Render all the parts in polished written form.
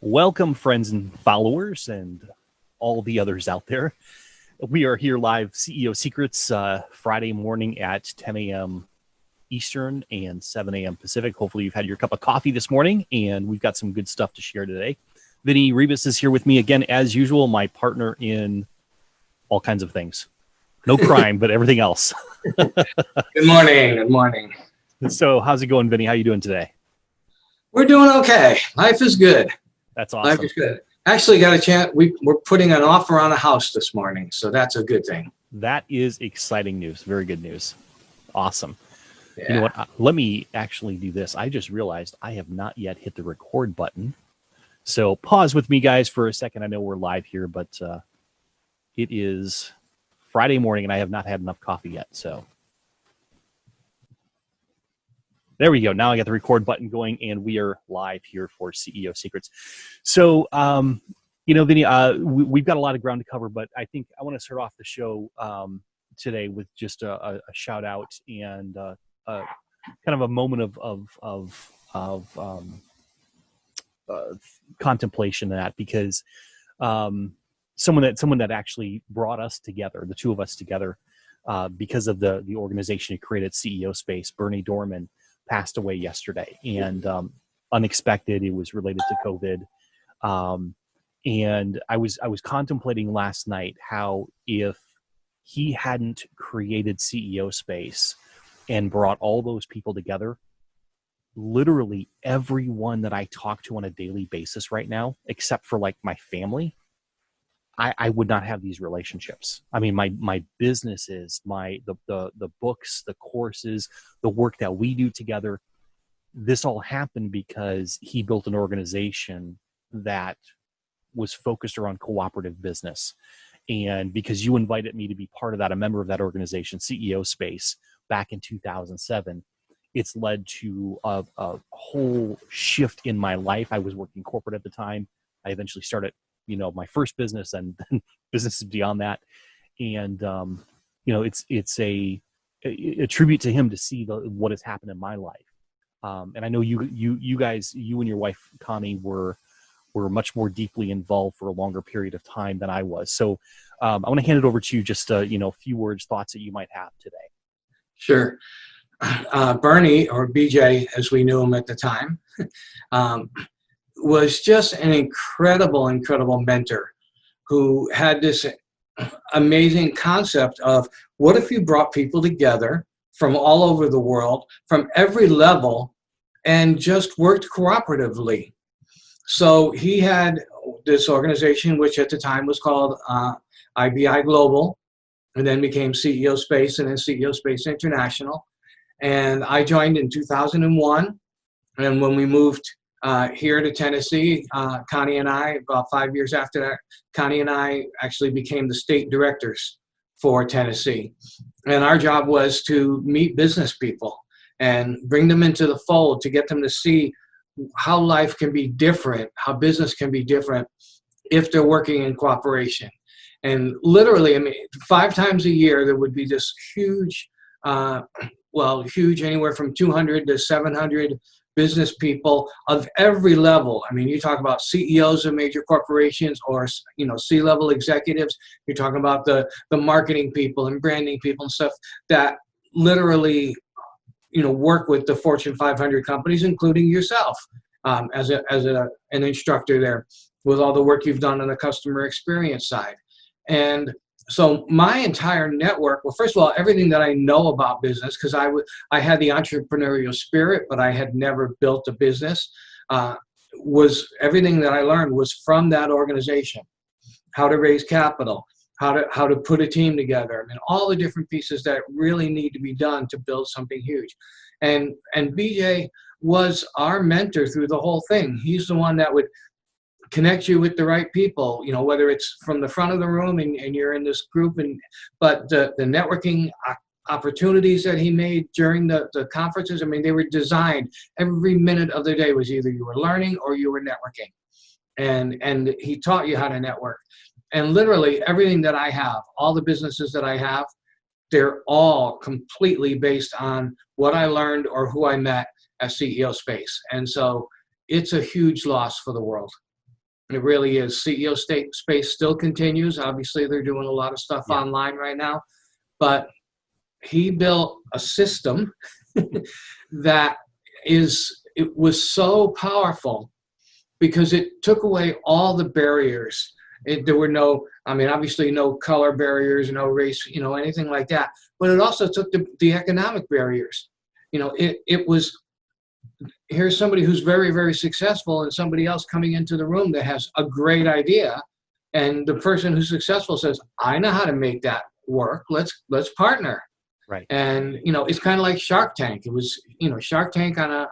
Welcome, friends and followers, and all the others out there. We are here live, CEO Secrets, Friday morning at 10 a.m. Eastern and 7 a.m. Pacific. Hopefully, you've had your cup of coffee this morning, and we've got some good stuff to share today. Vinny Ribas is here with me again, as usual, my partner in all kinds of things. No crime, but everything else. Good morning. Good morning. So, how's it going, Vinny? How you doing today? We're doing okay. Life is good. That's awesome. Life is good. Actually, got a chance. We're putting an offer on a house this morning, so that's a good thing. That is exciting news. Very good news. Awesome. Yeah. You know what? Let me actually do this. I just realized I have not yet hit the record button. So pause with me, guys, for a second. I know we're live here, but it is Friday morning, and I have not had enough coffee yet. So there we go. Now I got the record button going, and we are live here for CEO Secrets. So, Vinny, we've got a lot of ground to cover, but I think I want to start off the show today with just a shout out and kind of a moment of contemplation of that, because someone that actually brought us together, the two of us together, because of the organization he created, CEO Space, Berny Dohrmann, passed away yesterday, and unexpected. It was related to COVID. And I was contemplating last night how if he hadn't created CEO Space and brought all those people together, literally everyone that I talk to on a daily basis right now, except for like my family, I would not have these relationships. I mean, my businesses, the books, the courses, the work that we do together, this all happened because he built an organization that was focused around cooperative business. And because you invited me to be part of that, a member of that organization, CEO Space, back in 2007, it's led to a whole shift in my life. I was working corporate at the time. I eventually started my first business and then businesses beyond that. And, it's a tribute to him to see what has happened in my life. And I know you guys, you and your wife, Connie, were much more deeply involved for a longer period of time than I was. So I want to hand it over to you, just, a few words, thoughts that you might have today. Sure. Bernie, or BJ, as we knew him at the time, was just an incredible mentor who had this amazing concept of what if you brought people together from all over the world, from every level, and just worked cooperatively. So he had this organization, which at the time was called IBI Global, and then became CEO Space and then CEO Space International. And I joined in 2001. And when we moved here to Tennessee, Connie and I, about 5 years after that, Connie and I actually became the state directors for Tennessee. And our job was to meet business people and bring them into the fold to get them to see how life can be different, how business can be different if they're working in cooperation. And literally, I mean, 5 times a year, there would be this huge, anywhere from 200 to 700 business people of every level. I mean, you talk about CEOs of major corporations or, C-level executives. You're talking about the marketing people and branding people and stuff that literally, work with the Fortune 500 companies, including yourself as an instructor there, with all the work you've done on the customer experience side. And so my entire network, well, first of all, everything that I know about business, because I had the entrepreneurial spirit, but I had never built a business, was everything that I learned was from that organization. How to raise capital, how to put a team together, and all the different pieces that really need to be done to build something huge. And BJ was our mentor through the whole thing. He's the one that would connect you with the right people, whether it's from the front of the room and you're in this group, but the networking opportunities that he made during the conferences, I mean, they were designed, every minute of the day was either you were learning or you were networking. And he taught you how to network. And literally everything that I have, all the businesses that I have, they're all completely based on what I learned or who I met at CEO Space. And so it's a huge loss for the world. It really is. CEO state space still continues. Obviously, they're doing a lot of stuff Yeah. online right now, but he built a system that it was so powerful because it took away all the barriers. There were no, I mean, obviously no color barriers, no race, anything like that. But it also took the economic barriers. It was, here's somebody who's very, very successful and somebody else coming into the room that has a great idea. And the person who's successful says, I know how to make that work. Let's partner. Right. And, it's kind of like Shark Tank. It was, Shark Tank on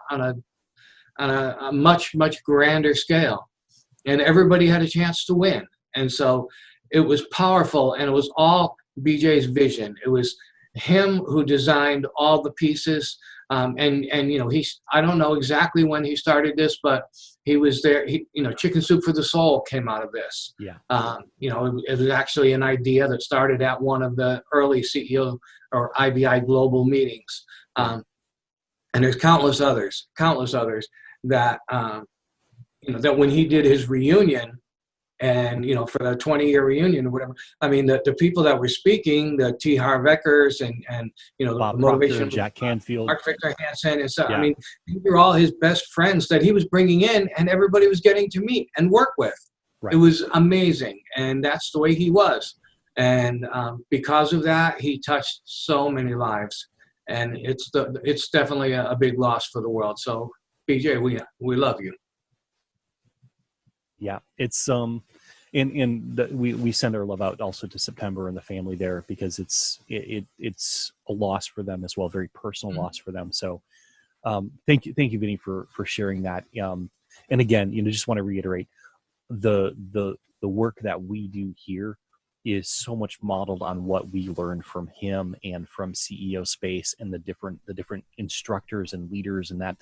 a much, much grander scale. And everybody had a chance to win. And so it was powerful, and it was all BJ's vision. It was him who designed all the pieces. And I don't know exactly when he started this, but he was there. Chicken Soup for the Soul came out of this. Yeah. It was actually an idea that started at one of the early CEO or IBI global meetings. And there's countless others that, that when he did his reunion, and for the 20-year reunion or whatever, I mean, the people that were speaking, the T. Harv Ekers and Bob the motivation, Proctor, Jack Canfield, Mark Victor Hansen, and so Yeah. I mean, these were all his best friends that he was bringing in, and everybody was getting to meet and work with. Right. It was amazing, and that's the way he was. And because of that, he touched so many lives, and it's definitely a big loss for the world. So, BJ, we love you. Yeah, it's we send our love out also to September and the family there, because it's a loss for them as well, very personal loss for them. So thank you, Vinny, for sharing that. And again, just want to reiterate the work that we do here is so much modeled on what we learned from him and from CEO Space and the different instructors and leaders, and that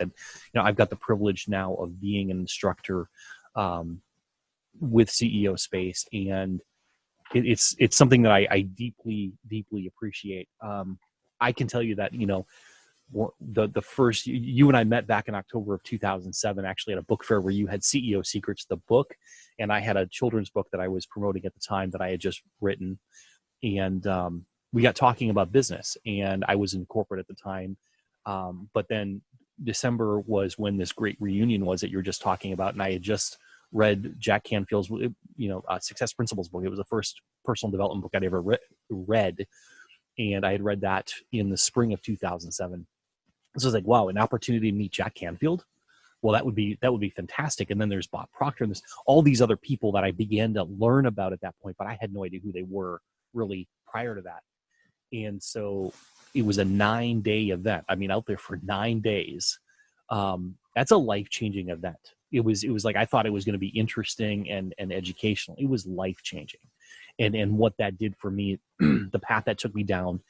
I've got the privilege now of being an instructor with CEO Space, and it's something that I deeply appreciate. I can tell you that the first, you and I met back in October of 2007, actually at a book fair where you had CEO Secrets, the book, and I had a children's book that I was promoting at the time that I had just written, and we got talking about business, and I was in corporate at the time, but then December was when this great reunion was that you were just talking about, and I had just read Jack Canfield's, Success Principles book. It was the first personal development book I'd ever read, and I had read that in the spring of 2007. So I was like, wow, an opportunity to meet Jack Canfield. Well, that would be fantastic. And then there's Bob Proctor and there's all these other people that I began to learn about at that point, but I had no idea who they were really prior to that. And so it was a 9-day event. I mean, out there for 9 days. That's a life-changing event. It was like, I thought it was going to be interesting and educational. It was life-changing. And what that did for me, the path that took me down,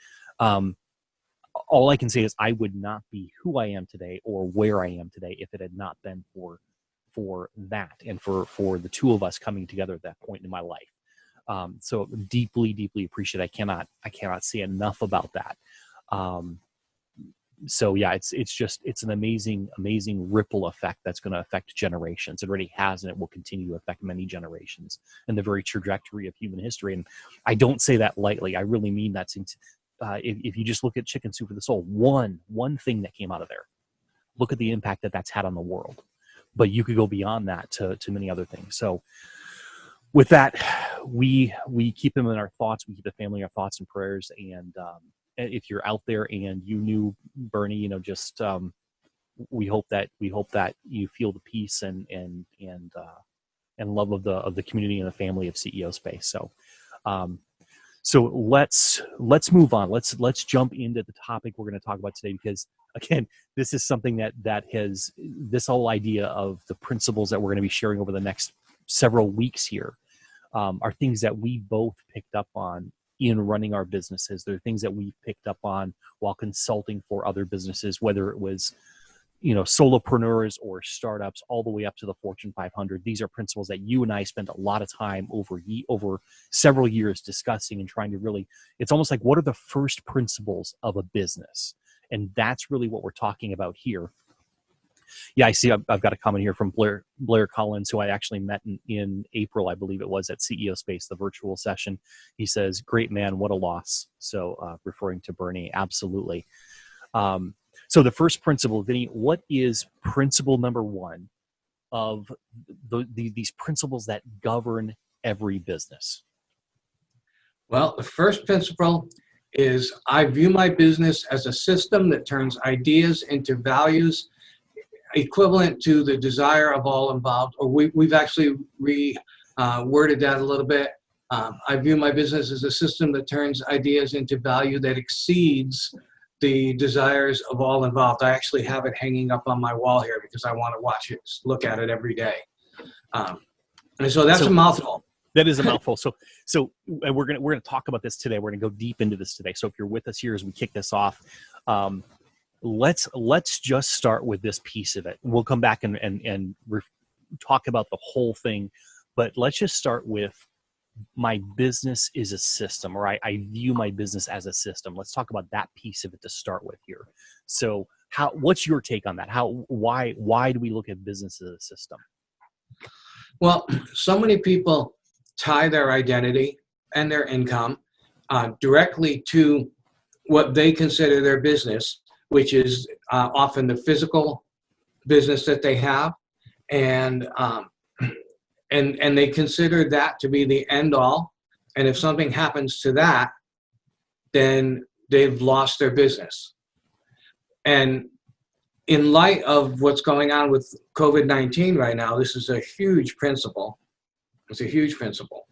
all I can say is I would not be who I am today or where I am today if it had not been for that and for the two of us coming together at that point in my life. So deeply appreciate. I cannot say enough about that. So yeah, it's an amazing ripple effect that's going to affect generations. It already has, and it will continue to affect many generations in the very trajectory of human history. And I don't say that lightly. I really mean that. If you just look at Chicken Soup for the Soul, one thing that came out of there, look at the impact that's had on the world. But you could go beyond that to many other things. So with that, we keep him in our thoughts. We keep the family in our thoughts and prayers. And if you're out there and you knew Bernie, we hope that you feel the peace and love of the community and the family of CEO Space. So let's move on. Let's jump into the topic we're going to talk about today, because again, this is something that has this whole idea of the principles that we're going to be sharing over the next several weeks here are things that we both picked up on in running our businesses. They're things that we picked up on while consulting for other businesses, whether it was solopreneurs or startups, all the way up to the Fortune 500. These are principles that you and I spent a lot of time over several years discussing and trying to really, it's almost like, what are the first principles of a business? And that's really what we're talking about here. Yeah, I see. I've got a comment here from Blair Collins, who I actually met in April, I believe it was, at CEO Space, the virtual session. He says, "Great man, what a loss." So referring to Bernie, absolutely. So the first principle, Vinny, what is principle number one of these principles that govern every business? Well, the first principle is I view my business as a system that turns ideas into values equivalent to the desire of all involved. Or we've actually worded that a little bit. I view my business as a system that turns ideas into value that exceeds the desires of all involved. I actually have it hanging up on my wall here because I want to watch it, look at it every day. And so that's a mouthful. That is a mouthful. So and we're gonna talk about this today. We're gonna go deep into this today. So if you're with us here as we kick this off, let's just start with this piece of it. We'll come back and talk about the whole thing, but let's just start with my business is a system, or I view my business as a system. Let's talk about that piece of it to start with here. So what's your take on that? Why do we look at business as a system? Well, so many people tie their identity and their income directly to what they consider their business, which is often the physical business that they have, and they consider that to be the end all. And if something happens to that, then they've lost their business. And in light of what's going on with COVID-19 right now, this is a huge principle. It's a huge principle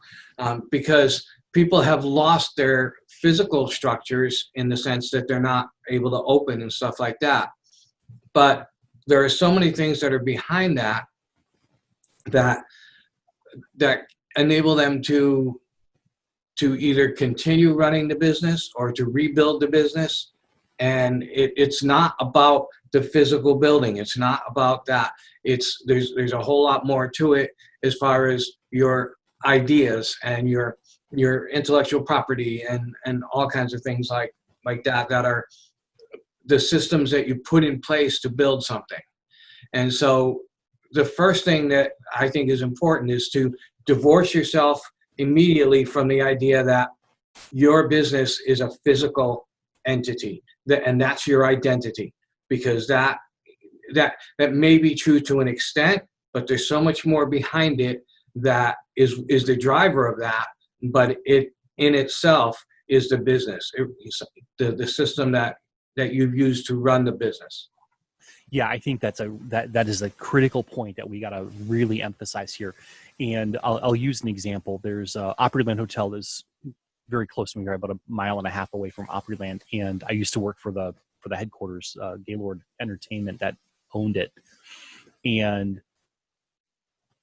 because people have lost their physical structures in the sense that they're not able to open and stuff like that. But there are so many things that are behind that enable them to either continue running the business or to rebuild the business. And it's not about the physical building. It's not about that. There's a whole lot more to it as far as your ideas and your intellectual property and all kinds of things like that are the systems that you put in place to build something. And so the first thing that I think is important is to divorce yourself immediately from the idea that your business is a physical entity, and that's your identity, because that may be true to an extent, but there's so much more behind it that is the driver of that. But it in itself is the business, the system that you've used to run the business. Yeah, I think that is a critical point that we got to really emphasize here. And I'll use an example. There's Opryland Hotel that's very close to me, about a mile and a half away from Opryland, and I used to work for the headquarters, Gaylord Entertainment, that owned it. And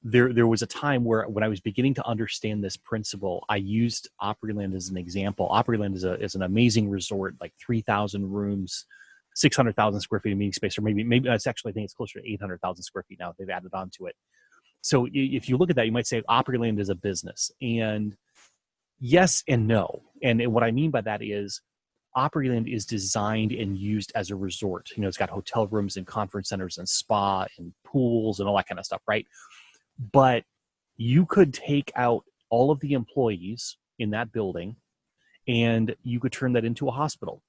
there was a time when I was beginning to understand this principle, I used Opryland as an example. Opryland is an amazing resort, like 3,000 rooms, 600,000 square feet of meeting space, or maybe that's actually, I think it's closer to 800,000 square feet now. They've added on to it. So if you look at that, you might say Opryland is a business, and yes and no. And what I mean by that is Opryland is designed and used as a resort. It's got hotel rooms and conference centers and spa and pools and all that kind of stuff, right? But you could take out all of the employees in that building and you could turn that into a hospital.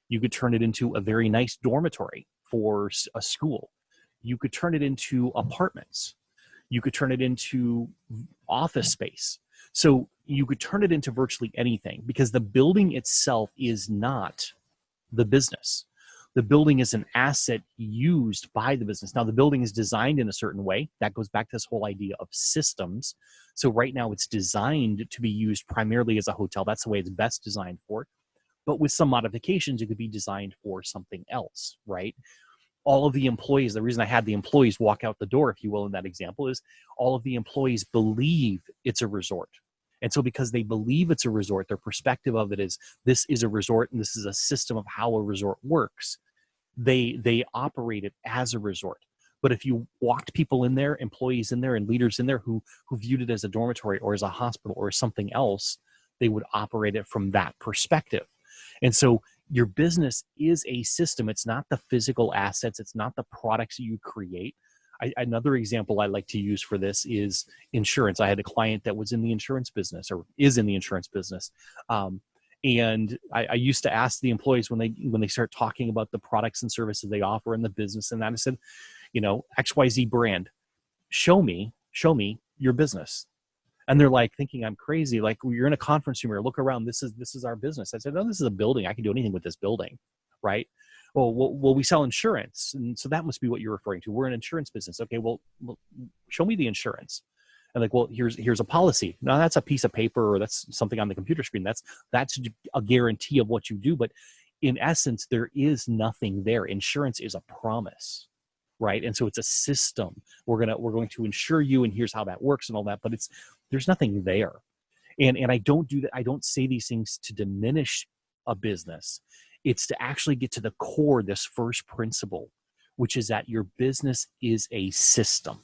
You could turn it into a very nice dormitory for a school. You could turn it into apartments. You could turn it into office space. So you could turn it into virtually anything, because the building itself is not the business. The building is an asset used by the business. Now, the building is designed in a certain way. That goes back to this whole idea of systems. So right now it's designed to be used primarily as a hotel. That's the way it's best designed for. But with some modifications, it could be designed for something else, right? All of the employees, the reason I had the employees walk out the door, if you will, in that example, is all of the employees believe it's a resort. And so because they believe it's a resort, their perspective of it is this is a resort and this is a system of how a resort works. They operate it as a resort. But if you walked people in there, employees in there, and leaders in there who viewed it as a dormitory or as a hospital or as something else, they would operate it from that perspective. And so Your business is a system. It's not the physical assets. It's not the products that you create. Another example I like to use for this is insurance. I had a client that was in the insurance business, or is in the insurance business. And I used to ask the employees when they start talking about the products and services they offer in the business, and I said, XYZ brand, show me your business. And they're like thinking I'm crazy. Like, you're in a conference room, or look around. This is our business. I said, no, this is a building. I can do anything with this building, right? Well, we sell insurance, and so that must be what you're referring to. We're an insurance business. Okay, well, show me the insurance. And like, well, here's a policy. No, that's a piece of paper, or that's something on the computer screen. That's a guarantee of what you do. But in essence, there is nothing there. Insurance is a promise, right? And so it's a system. We're going to insure you, and here's how that works and all that. But there's nothing there. And I don't do that. I don't say these things to diminish a business. It's to actually get to the core, this first principle, which is that your business is a system.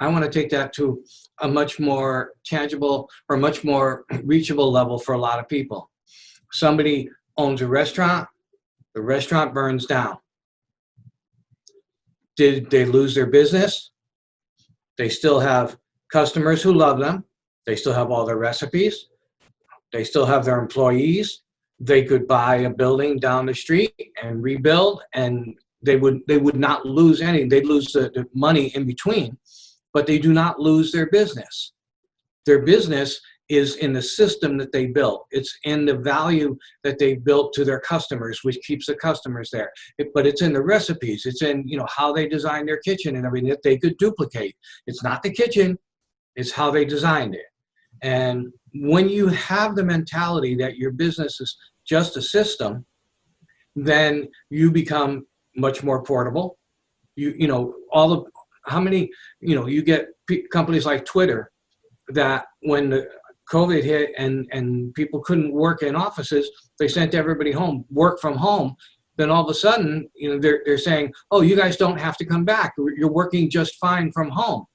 I want to take that to a much more tangible or much more reachable level for a lot of people. Somebody owns a restaurant, the restaurant burns down. Did they lose their business? They still have customers who love them. They still have all their recipes. They still have their employees. They could buy a building down the street and rebuild, and they would not lose anything. They'd lose the money in between, but they do not lose their business. Their business is in the system that they built. It's in the value that they built to their customers, which keeps the customers there. But it's in the recipes. It's in how they design their kitchen and everything that they could duplicate. It's not the kitchen, it's how they designed it. And when you have the mentality that your business is just a system, then you become much more portable. You get companies like Twitter that when the COVID hit and people couldn't work in offices, they sent everybody home, work from home. Then all of a sudden, they're saying, oh, you guys don't have to come back. You're working just fine from home.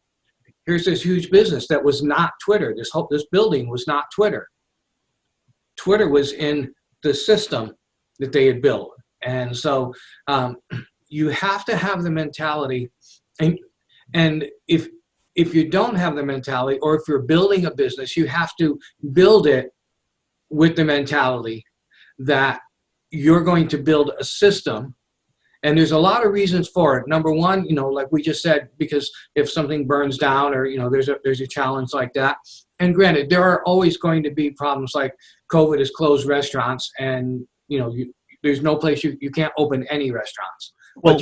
Here's this huge business that was not Twitter. This building was not Twitter. Twitter was in the system that they had built. And so you have to have the mentality. And if you don't have the mentality, or if you're building a business, you have to build it with the mentality that you're going to build a system. And there's a lot of reasons for it. Number one, like we just said, because if something burns down, or there's a challenge like that. And granted, there are always going to be problems, like COVID has closed restaurants, and there's no place you can't open any restaurants. Well,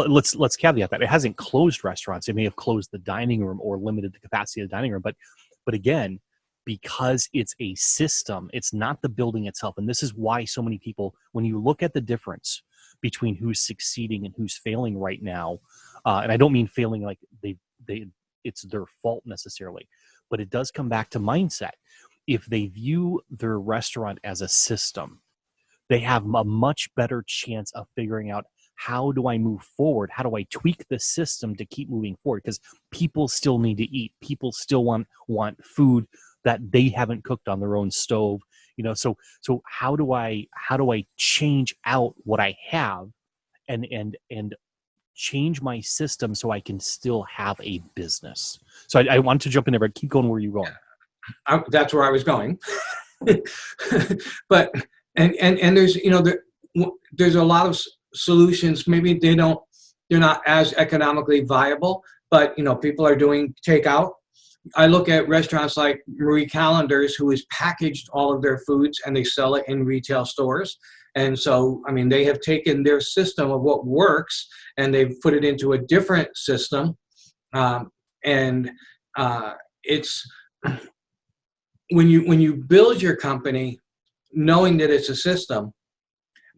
let's caveat that. It hasn't closed restaurants. It may have closed the dining room or limited the capacity of the dining room. But again, because it's a system, it's not the building itself. And this is why so many people, when you look at the difference between who's succeeding and who's failing right now, and I don't mean failing like it's their fault necessarily, but it does come back to mindset. If they view their restaurant as a system, they have a much better chance of figuring out, how do I move forward? How do I tweak the system to keep moving forward? Because people still need to eat. People still want food that they haven't cooked on their own stove. So how do I change out what I have and change my system so I can still have a business? So I wanted to jump in there, but keep going where you're going. That's where I was going. But and there's there's a lot of solutions. Maybe they're not as economically viable, but people are doing takeout. I look at restaurants like Marie Callender's, who has packaged all of their foods and they sell it in retail stores. And so, they have taken their system of what works and they've put it into a different system. It's when you build your company knowing that it's a system,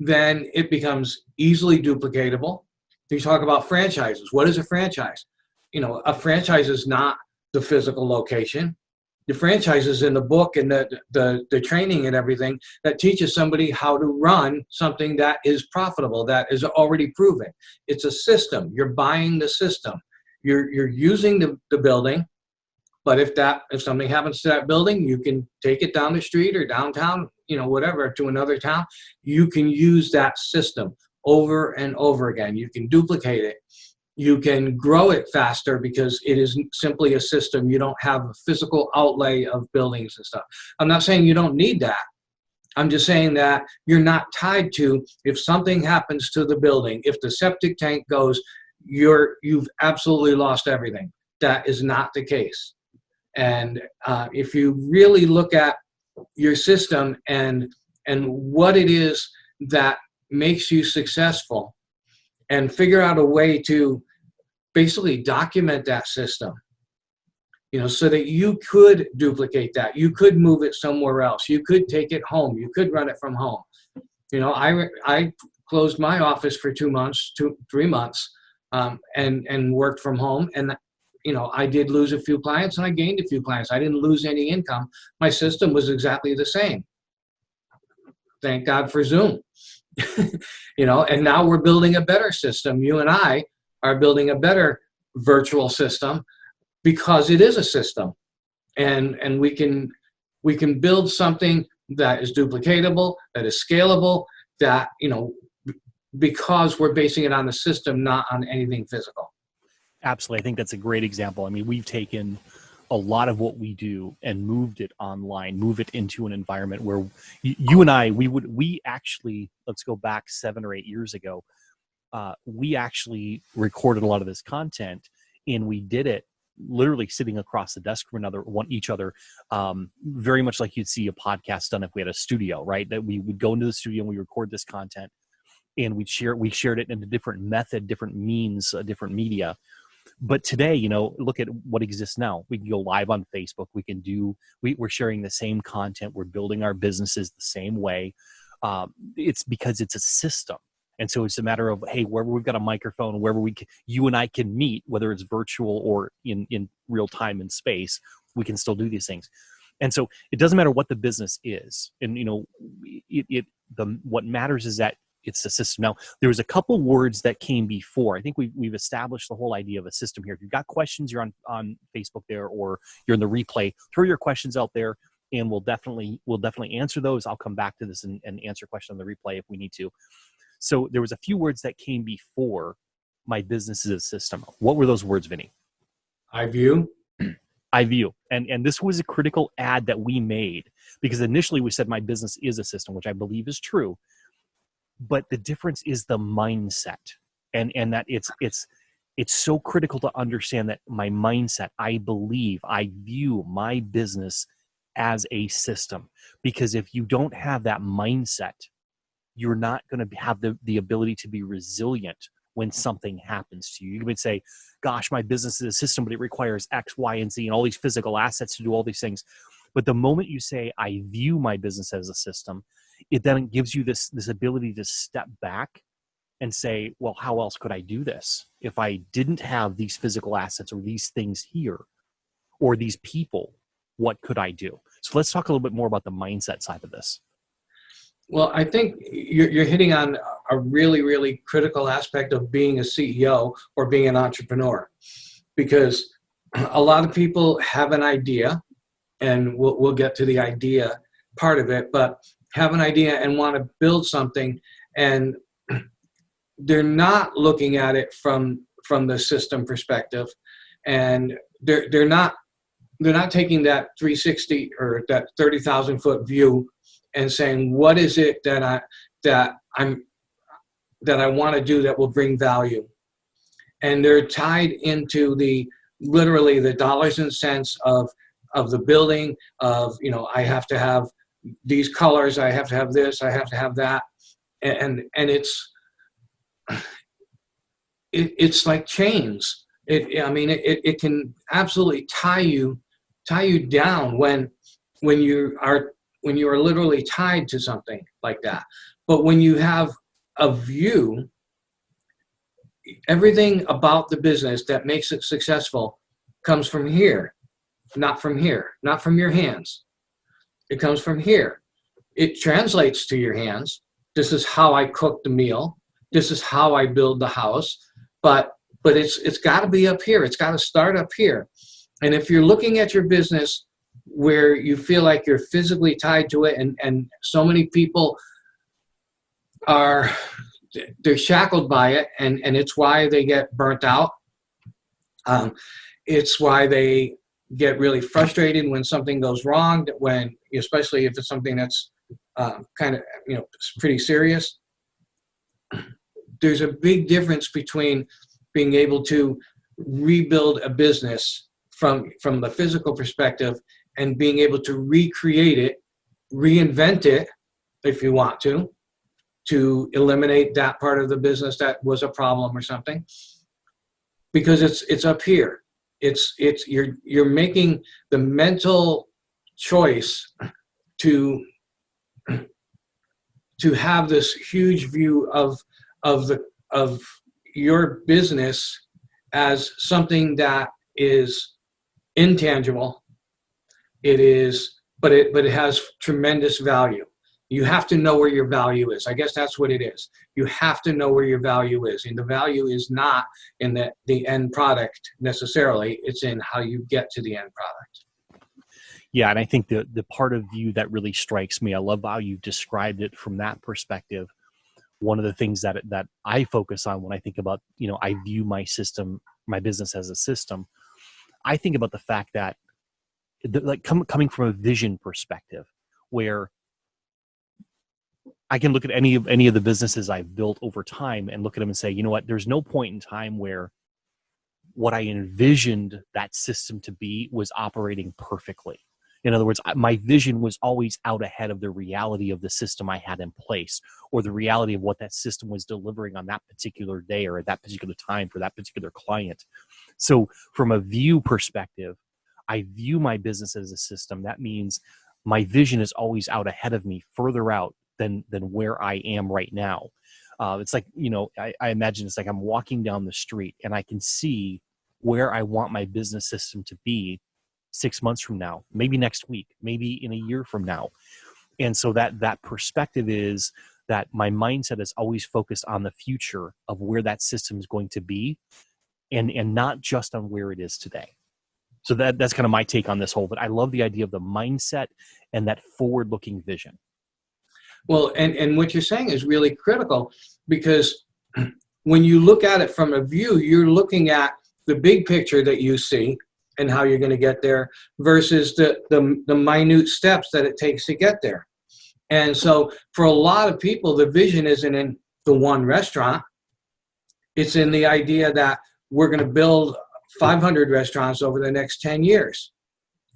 then it becomes easily duplicatable. You talk about franchises. What is a franchise? A franchise is not the physical location. The franchise is in the book and the training and everything that teaches somebody how to run something that is profitable, that is already proven. It's a system. You're buying the system. You're using the building, but if something happens to that building, you can take it down the street or downtown, whatever, to another town, you can use that system over and over again. You can duplicate it. You can grow it faster because it is simply a system. You don't have a physical outlay of buildings and stuff. I'm not saying you don't need that. I'm just saying that you're not tied to, if something happens to the building, if the septic tank goes, you've absolutely lost everything. That is not the case. And if you really look at your system and what it is that makes you successful, and figure out a way to basically document that system, so that you could duplicate that. You could move it somewhere else. You could take it home. You could run it from home. I closed my office for 3 months, and worked from home. And, I did lose a few clients and I gained a few clients. I didn't lose any income. My system was exactly the same. Thank God for Zoom. And now we're building a better system. You and I are building a better virtual system because it is a system, and we can build something that is duplicatable, that is scalable, that, because we're basing it on the system, not on anything physical. Absolutely. I think that's a great example. I mean, we've taken a lot of what we do and moved it online, move it into an environment where you and I, we actually, let's go back 7 or 8 years ago. We actually recorded a lot of this content, and we did it literally sitting across the desk from each other, very much like you'd see a podcast done if we had a studio, right? That we would go into the studio and we record this content, and we shared it in a different method, different means, different media. But today, look at what exists now. We can go live on Facebook. We're sharing the same content. We're building our businesses the same way. It's because it's a system. And so it's a matter of, hey, wherever we've got a microphone, wherever you and I can meet, whether it's virtual or in real time and space, we can still do these things. And so it doesn't matter what the business is. And, what matters is that it's a system. Now, there was a couple words that came before. I think we've established the whole idea of a system here. If you've got questions, you're on Facebook there, or you're in the replay, throw your questions out there, and we'll definitely answer those. I'll come back to this and answer questions on the replay if we need to. So there was a few words that came before my business is a system. What were those words, Vinny? I view. And this was a critical ad that we made, because initially we said my business is a system, which I believe is true. But the difference is the mindset, and that it's so critical to understand that my mindset, I view my business as a system, because if you don't have that mindset, you're not going to have the ability to be resilient when something happens to you. You would say, gosh, my business is a system, but it requires X, Y, and Z and all these physical assets to do all these things. But the moment you say, I view my business as a system, it then gives you this ability to step back and say, well, how else could I do this? If I didn't have these physical assets or these things here or these people, what could I do? So let's talk a little bit more about the mindset side of this. Well, I think you're hitting on a really, really critical aspect of being a CEO or being an entrepreneur, because a lot of people have an idea, and we'll get to the idea part of it, but have an idea and want to build something, and they're not looking at it from the system perspective, and they're not taking that 360 or that 30,000 foot view and saying, what is it that I want to do that will bring value? And they're tied into literally the dollars and cents of the building, of, I have to have these colors, I have to have this, I have to have that. And it's like chains. It can absolutely tie you down when you are literally tied to something like that. But when you have a view, everything about the business that makes it successful comes from here, not from here, not from your hands. It comes from here. It translates to your hands. This is how I cook the meal. This is how I build the house. But it's got to be up here. It's got to start up here. And if you're looking at your business where you feel like you're physically tied to it, and so many people are, they're shackled by it, and it's why they get burnt out. It's why they get really frustrated when something goes wrong, when, especially if it's something that's kind of, pretty serious. There's a big difference between being able to rebuild a business from the physical perspective and being able to recreate it, reinvent it if you want to eliminate that part of the business that was a problem or something. Because it's up here. It's you're making the mental choice to have this huge view of your business as something that is intangible. It is, but it has tremendous value. You have to know where your value is. I guess that's what it is. You have to know where your value is. And the value is not in the end product necessarily. It's in how you get to the end product. Yeah, and I think the part of you that really strikes me, I love how you described it from that perspective. One of the things that I focus on when I think about, I view my business as a system. I think about the fact that, coming from a vision perspective, where I can look at any of the businesses I've built over time and look at them and say, you know what, there's no point in time where what I envisioned that system to be was operating perfectly. In other words, my vision was always out ahead of the reality of the system I had in place, or the reality of what that system was delivering on that particular day or at that particular time for that particular client. So from a view perspective, I view my business as a system. That means my vision is always out ahead of me, further out than where I am right now. It's like, I imagine it's like I'm walking down the street and I can see where I want my business system to be 6 months from now, maybe next week, maybe in a year from now. And so that perspective is that my mindset is always focused on the future of where that system is going to be, and not just on where it is today. So that's kind of my take on this whole, but I love the idea of the mindset and that forward-looking vision. Well, and what you're saying is really critical, because when you look at it from a view, you're looking at the big picture that you see and how you're going to get there versus the minute steps that it takes to get there. And so for a lot of people, the vision isn't in the one restaurant. It's in the idea that we're going to build 500 restaurants over the next 10 years.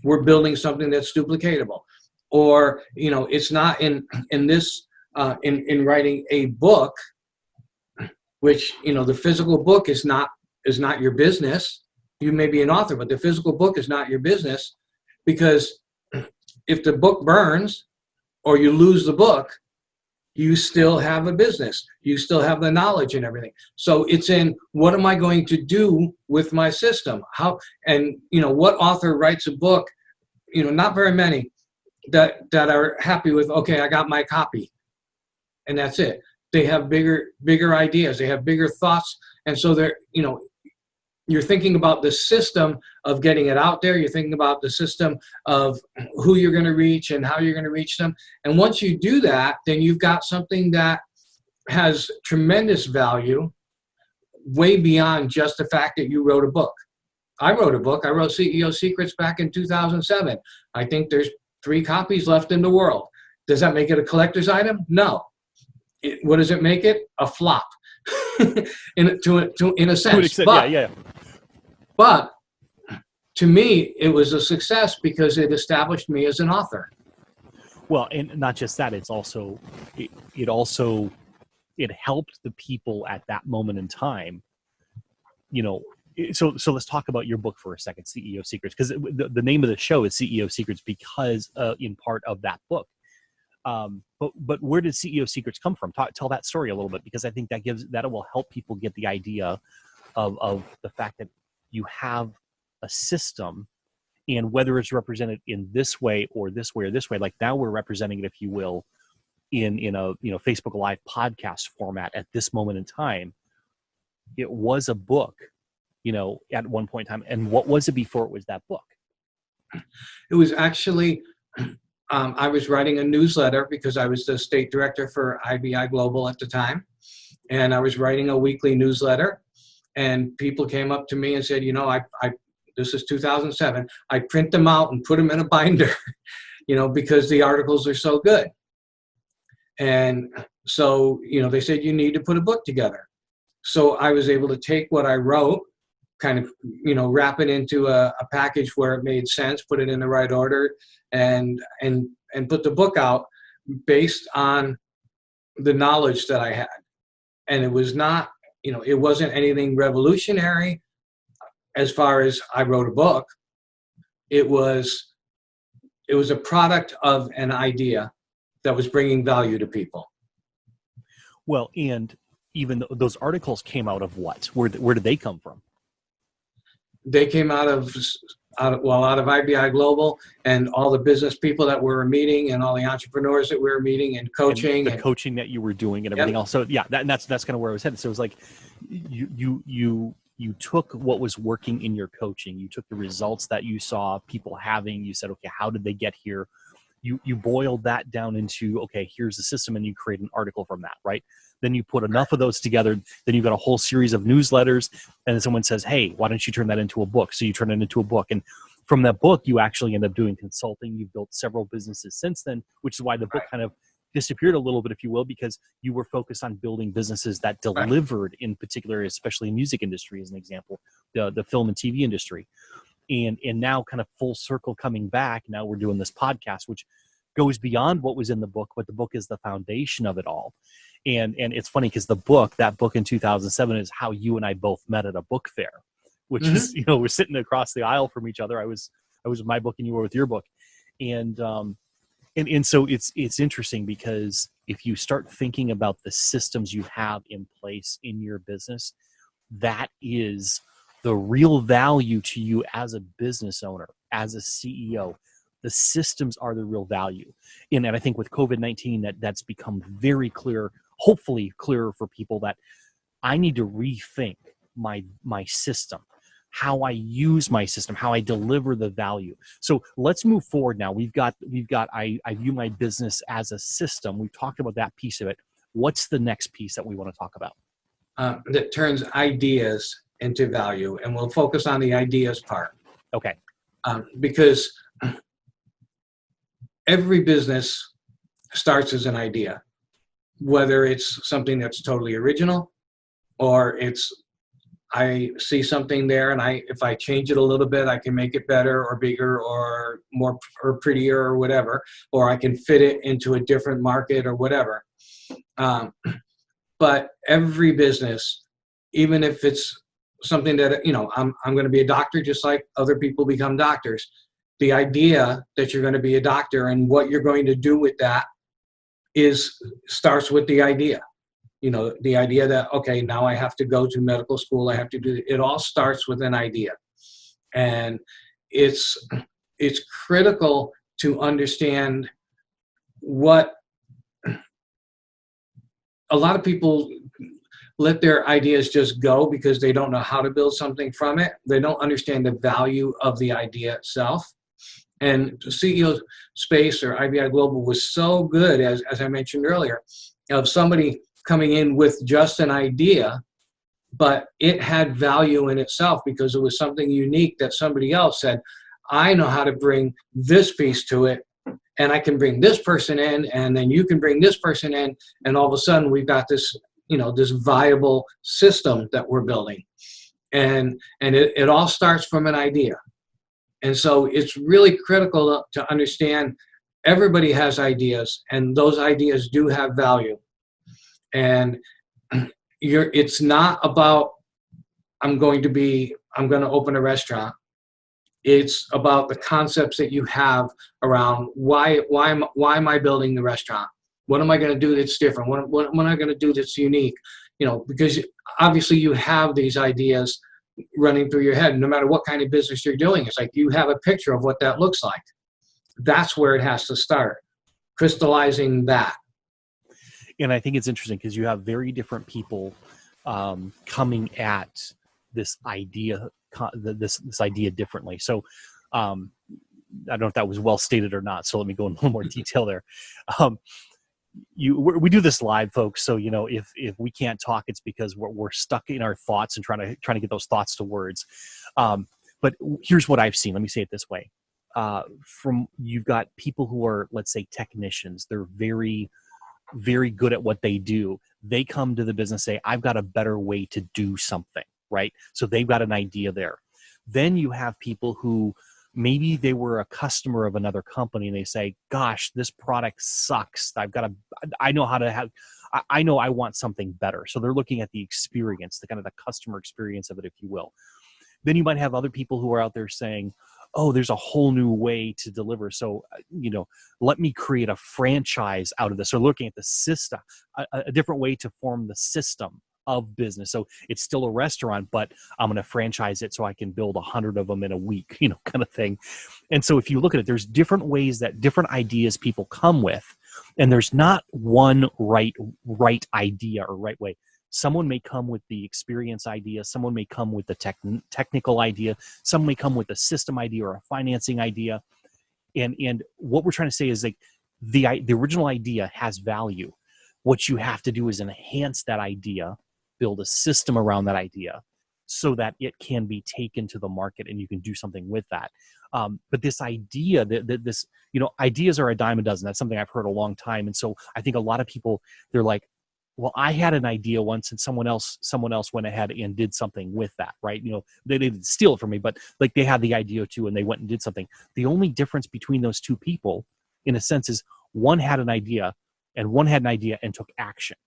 We're building something that's duplicatable. Or, it's not in this, in writing a book, which, the physical book is not your business. You may be an author, but the physical book is not your business, because if the book burns or you lose the book, you still have a business. You still have the knowledge and everything. So it's in, what am I going to do with my system? How, and, what author writes a book? Not very many that are happy with, okay, I got my copy and that's it. They have bigger ideas. They have bigger thoughts. And so they're, you're thinking about the system of getting it out there. You're thinking about the system of who you're going to reach and how you're going to reach them. And once you do that, then you've got something that has tremendous value, way beyond just the fact that you wrote a book. I wrote a book. I wrote CEO Secrets back in 2007. I think there's 3 copies left in the world. Does that make it a collector's item? No. What does it make it? A flop, in a sense. But to me, it was a success because it established me as an author. Well, and not just that, it's also it helped the people at that moment in time. So let's talk about your book for a second, CEO Secrets, because the name of the show is CEO Secrets because in part of that book. But where did CEO Secrets come from? Tell that story a little bit, because I think that will help people get the idea of the fact that you have a system, and whether it's represented in this way or this way or this way. Like now we're representing it, if you will, in a Facebook Live podcast format at this moment in time. It was a book, at one point in time. And what was it before it was that book? It was actually, I was writing a newsletter because I was the state director for IBI Global at the time. And I was writing a weekly newsletter, and people came up to me and said, this is 2007, I print them out and put them in a binder, because the articles are so good. And so, they said, you need to put a book together. So I was able to take what I wrote, kind of, wrap it into a package where it made sense, put it in the right order, and put the book out based on the knowledge that I had. And it was not, it wasn't anything revolutionary as far as I wrote a book. It was a product of an idea that was bringing value to people. Well, and even those articles came out of what? Where did they come from? They came out of IBI Global and all the business people that we were meeting and all the entrepreneurs that we were meeting and coaching. And the coaching that you were doing and everything else. So yeah, that's kind of where I was headed. So it was like you took what was working in your coaching. You took the results that you saw people having. You said, okay, how did they get here? You boiled that down into, okay, here's the system, and you create an article from that, right? Then you put enough of those together, then you've got a whole series of newsletters, and then someone says, hey, why don't you turn that into a book? So you turn it into a book. And from that book, you actually end up doing consulting. You've built several businesses since then, which is why the book kind of disappeared a little bit, if you will, because you were focused on building businesses that delivered in particular, especially in the music industry, as an example, the film and TV industry. And now kind of full circle coming back, now we're doing this podcast, which goes beyond what was in the book, but the book is the foundation of it all. And it's funny because that book in 2007 is how you and I both met at a book fair, which is, we're sitting across the aisle from each other. I was with my book and you were with your book. And so it's interesting because if you start thinking about the systems you have in place in your business, that is the real value to you as a business owner, as a CEO. The systems are the real value. And I think with COVID-19, that's become very clear, hopefully clearer for people, that I need to rethink my system, how I use my system, how I deliver the value. So let's move forward now. We've got I view my business as a system. We've talked about that piece of it. What's the next piece that we want to talk about? That turns ideas into value, and we'll focus on the ideas part. Okay. Because every business starts as an idea, whether it's something that's totally original or it's I see something there and if I change it a little bit, I can make it better or bigger or more or prettier or whatever, or I can fit it into a different market or whatever. But every business, even if it's something that, I'm going to be a doctor just like other people become doctors. The idea that you're going to be a doctor and what you're going to do with that starts with the idea. The idea that, okay, now I have to go to medical school. I have to do it. All starts with an idea. And it's critical to understand what a lot of people let their ideas just go because they don't know how to build something from it. They don't understand the value of the idea itself. And CEO Space or IBI Global was so good, as I mentioned earlier, of somebody coming in with just an idea, but it had value in itself because it was something unique that somebody else said, I know how to bring this piece to it, and I can bring this person in, and then you can bring this person in, and all of a sudden we've got this, this viable system that we're building. And it all starts from an idea. And so it's really critical to understand everybody has ideas, and those ideas do have value. And it's not about I'm going to open a restaurant. It's about the concepts that you have around why am I building the restaurant? What am I going to do that's different? What am I going to do that's unique? Because obviously you have these ideas running through your head, no matter what kind of business you're doing. It's like you have a picture of what that looks like. That's where it has to start, crystallizing that. And I think it's interesting because you have very different people coming at this idea, this idea differently. So I don't know if that was well stated or not, so let me go in a little more detail there. Um, we do this live, folks, so if we can't talk, it's because we're stuck in our thoughts and trying to get those thoughts to words. But here's what I've seen. Let me say it this way. You've got people who are, let's say, technicians. They're very, very good at what they do. They come to the business, say, I've got a better way to do something, right? So they've got an idea there. Then you have people who maybe they were a customer of another company and they say, gosh, this product sucks. I know I want something better. So they're looking at the experience, the kind of the customer experience of it, if you will. Then you might have other people who are out there saying, oh, there's a whole new way to deliver. So, let me create a franchise out of this. So looking at the system, a different way to form the system of business. So it's still a restaurant, but I'm going to franchise it so I can build 100 of them in a week, kind of thing. And so if you look at it, there's different ways that different ideas people come with, and there's not one right idea or right way. Someone may come with the experience idea. Someone may come with the technical idea. Some may come with a system idea or a financing idea. And what we're trying to say is like the original idea has value. What you have to do is enhance that idea, build a system around that idea so that it can be taken to the market and you can do something with that. But this idea that ideas are a dime a dozen. That's something I've heard a long time. And so I think a lot of people, they're like, well, I had an idea once and someone else went ahead and did something with that, right? They didn't steal it from me, but like they had the idea too and they went and did something. The only difference between those two people, in a sense, is one had an idea and took action.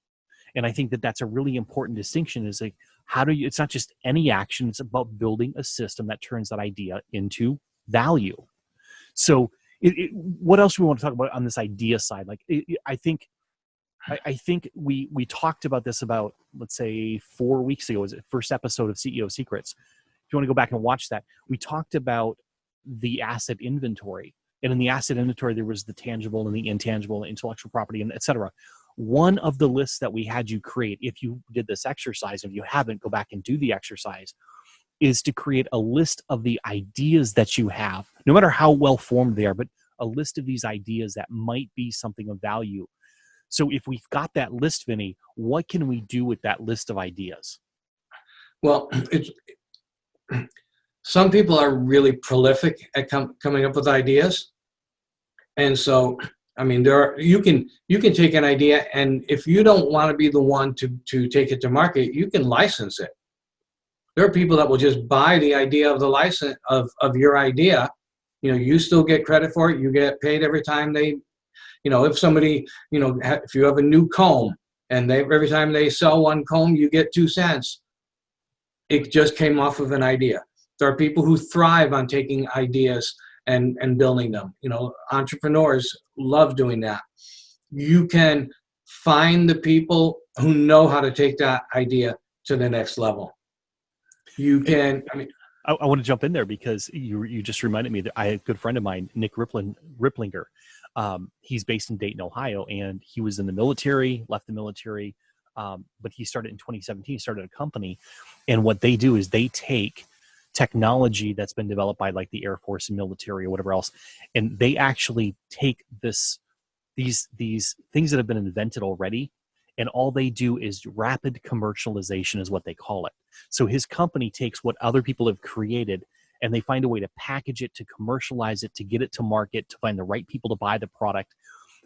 And I think that that's a really important distinction is like, it's not just any action, it's about building a system that turns that idea into value. So what else do we want to talk about on this idea side? Like, I think we talked about this about, let's say 4 weeks ago, was it first episode of CEO Secrets? If you want to go back and watch that, we talked about the asset inventory. And in the asset inventory, there was the tangible and the intangible, and intellectual property, and et cetera. One of the lists that we had you create, if you did this exercise, if you haven't, go back and do the exercise, is to create a list of the ideas that you have, no matter how well formed they are, but a list of these ideas that might be something of value. So if we've got that list, Vinny, what can we do with that list of ideas? Well, some people are really prolific at coming up with ideas. And so, I mean, you can take an idea, and if you don't want to be the one to take it to market, you can license it. There are people that will just buy the idea of the license of your idea. You still get credit for it. You get paid every time if somebody, if you have a new comb and every time they sell one comb, you get 2 cents. It just came off of an idea. There are people who thrive on taking ideas and building them. Entrepreneurs love doing that. You can find the people who know how to take that idea to the next level. You can, I want to jump in there because you just reminded me that I had a good friend of mine, Nick Riplinger. He's based in Dayton, Ohio, and he was in the military, left the military, but he started in 2017, he started a company. And what they do is they take technology that's been developed by like the Air Force and military or whatever else, and they actually take these things that have been invented already, and all they do is rapid commercialization is what they call it. So his company takes what other people have created and they find a way to package it, to commercialize it, to get it to market, to find the right people to buy the product.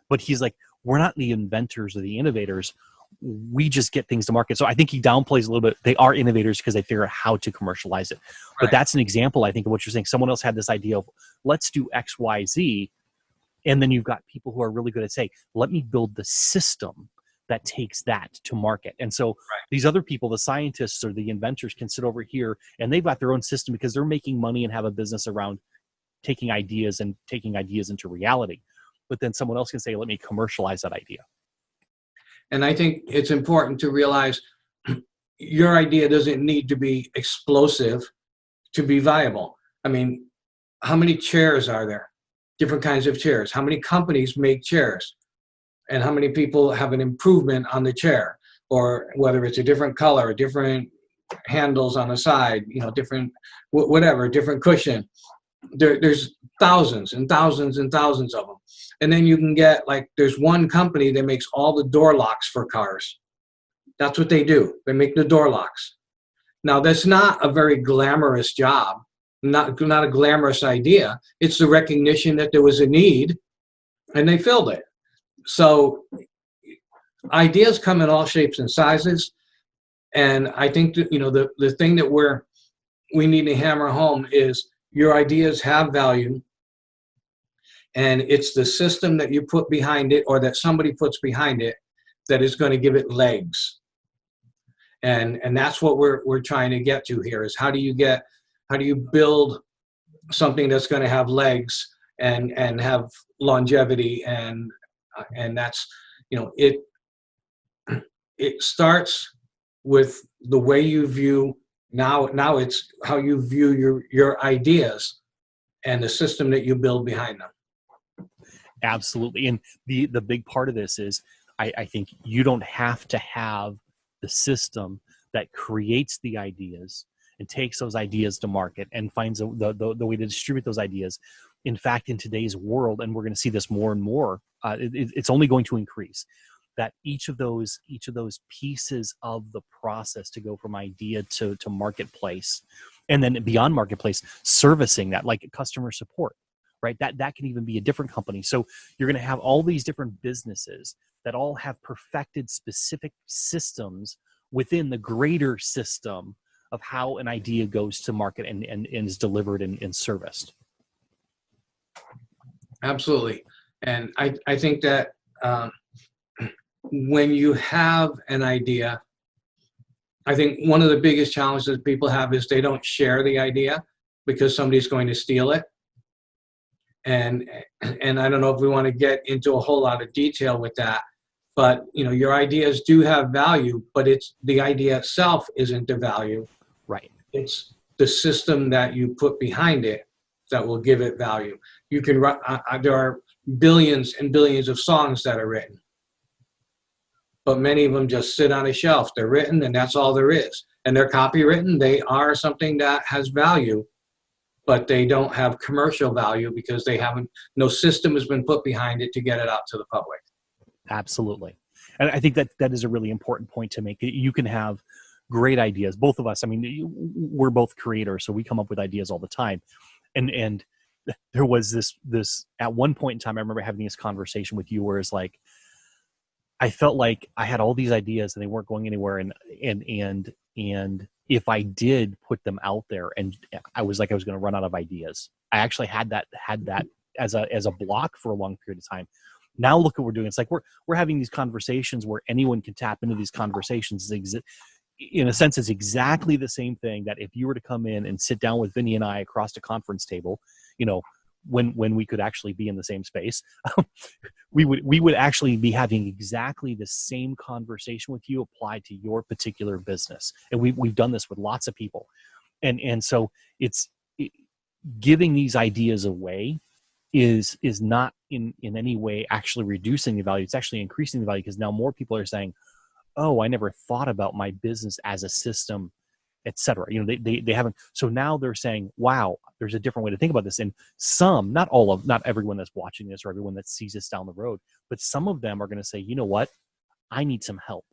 But he's like, we're not the inventors or the innovators. We just get things to market. So I think he downplays a little bit. They are innovators because they figure out how to commercialize it. Right. But that's an example, I think, of what you're saying. Someone else had this idea of, let's do X, Y, Z. And then you've got people who are really good at saying, let me build the system that takes that to market. And so these other people, the scientists or the inventors, can sit over here and they've got their own system because they're making money and have a business around taking ideas into reality. But then someone else can say, let me commercialize that idea. And I think it's important to realize your idea doesn't need to be explosive to be viable. I mean, how many chairs are there? Different kinds of chairs. How many companies make chairs? And how many people have an improvement on the chair, or whether it's a different color, different handles on the side, different, whatever, different cushion. there's thousands and thousands and thousands of them. And then you can get, like, there's one company that makes all the door locks for cars. That's what they do. They make the door locks. Now, that's not a very glamorous job, not a glamorous idea. It's the recognition that there was a need, and they filled it. So ideas come in all shapes and sizes. And I think that, the thing that we need to hammer home is your ideas have value, and it's the system that you put behind it, or that somebody puts behind it, that is going to give it legs. And that's what we're trying to get to here, is how do you build something that's going to have legs and have longevity, and that's, it starts with the way you view. Now it's how you view your ideas and the system that you build behind them. Absolutely. And the big part of this is, I think you don't have to have the system that creates the ideas and takes those ideas to market and finds the way to distribute those ideas. In fact, in today's world, and we're going to see this more and more, it's only going to increase, that each of those pieces of the process to go from idea to marketplace, and then beyond marketplace, servicing that, like customer support, right? That can even be a different company. So you're going to have all these different businesses that all have perfected specific systems within the greater system of how an idea goes to market and is delivered and serviced. Absolutely. And I think that when you have an idea, I think one of the biggest challenges that people have is they don't share the idea because somebody's going to steal it. And I don't know if we want to get into a whole lot of detail with that, but your ideas do have value, but it's the idea itself isn't the value. Right. It's the system that you put behind it that will give it value. You can there are billions and billions of songs that are written, but many of them just sit on a shelf. They're written, and that's all there is. And they're copywritten. They are something that has value, but they don't have commercial value because no system has been put behind it to get it out to the public. Absolutely. And I think that is a really important point to make. You can have great ideas. Both of us, I mean, we're both creators, so we come up with ideas all the time. And there was this at one point in time, I remember having this conversation with you where it's like, I felt like I had all these ideas and they weren't going anywhere. And if I did put them out there, and I was going to run out of ideas. I actually had that as a block for a long period of time. Now look what we're doing. It's like we're having these conversations where anyone can tap into these conversations. In a sense, it's exactly the same thing that if you were to come in and sit down with Vinny and I across a conference table, when we could actually be in the same space, we would actually be having exactly the same conversation with you applied to your particular business. And we've done this with lots of people. And so giving these ideas away is not in any way actually reducing the value. It's actually increasing the value, because now more people are saying, oh, I never thought about my business as a system, et cetera. They haven't. So now they're saying, wow, there's a different way to think about this. And not everyone that's watching this or everyone that sees this down the road, but some of them are going to say, you know what? I need some help.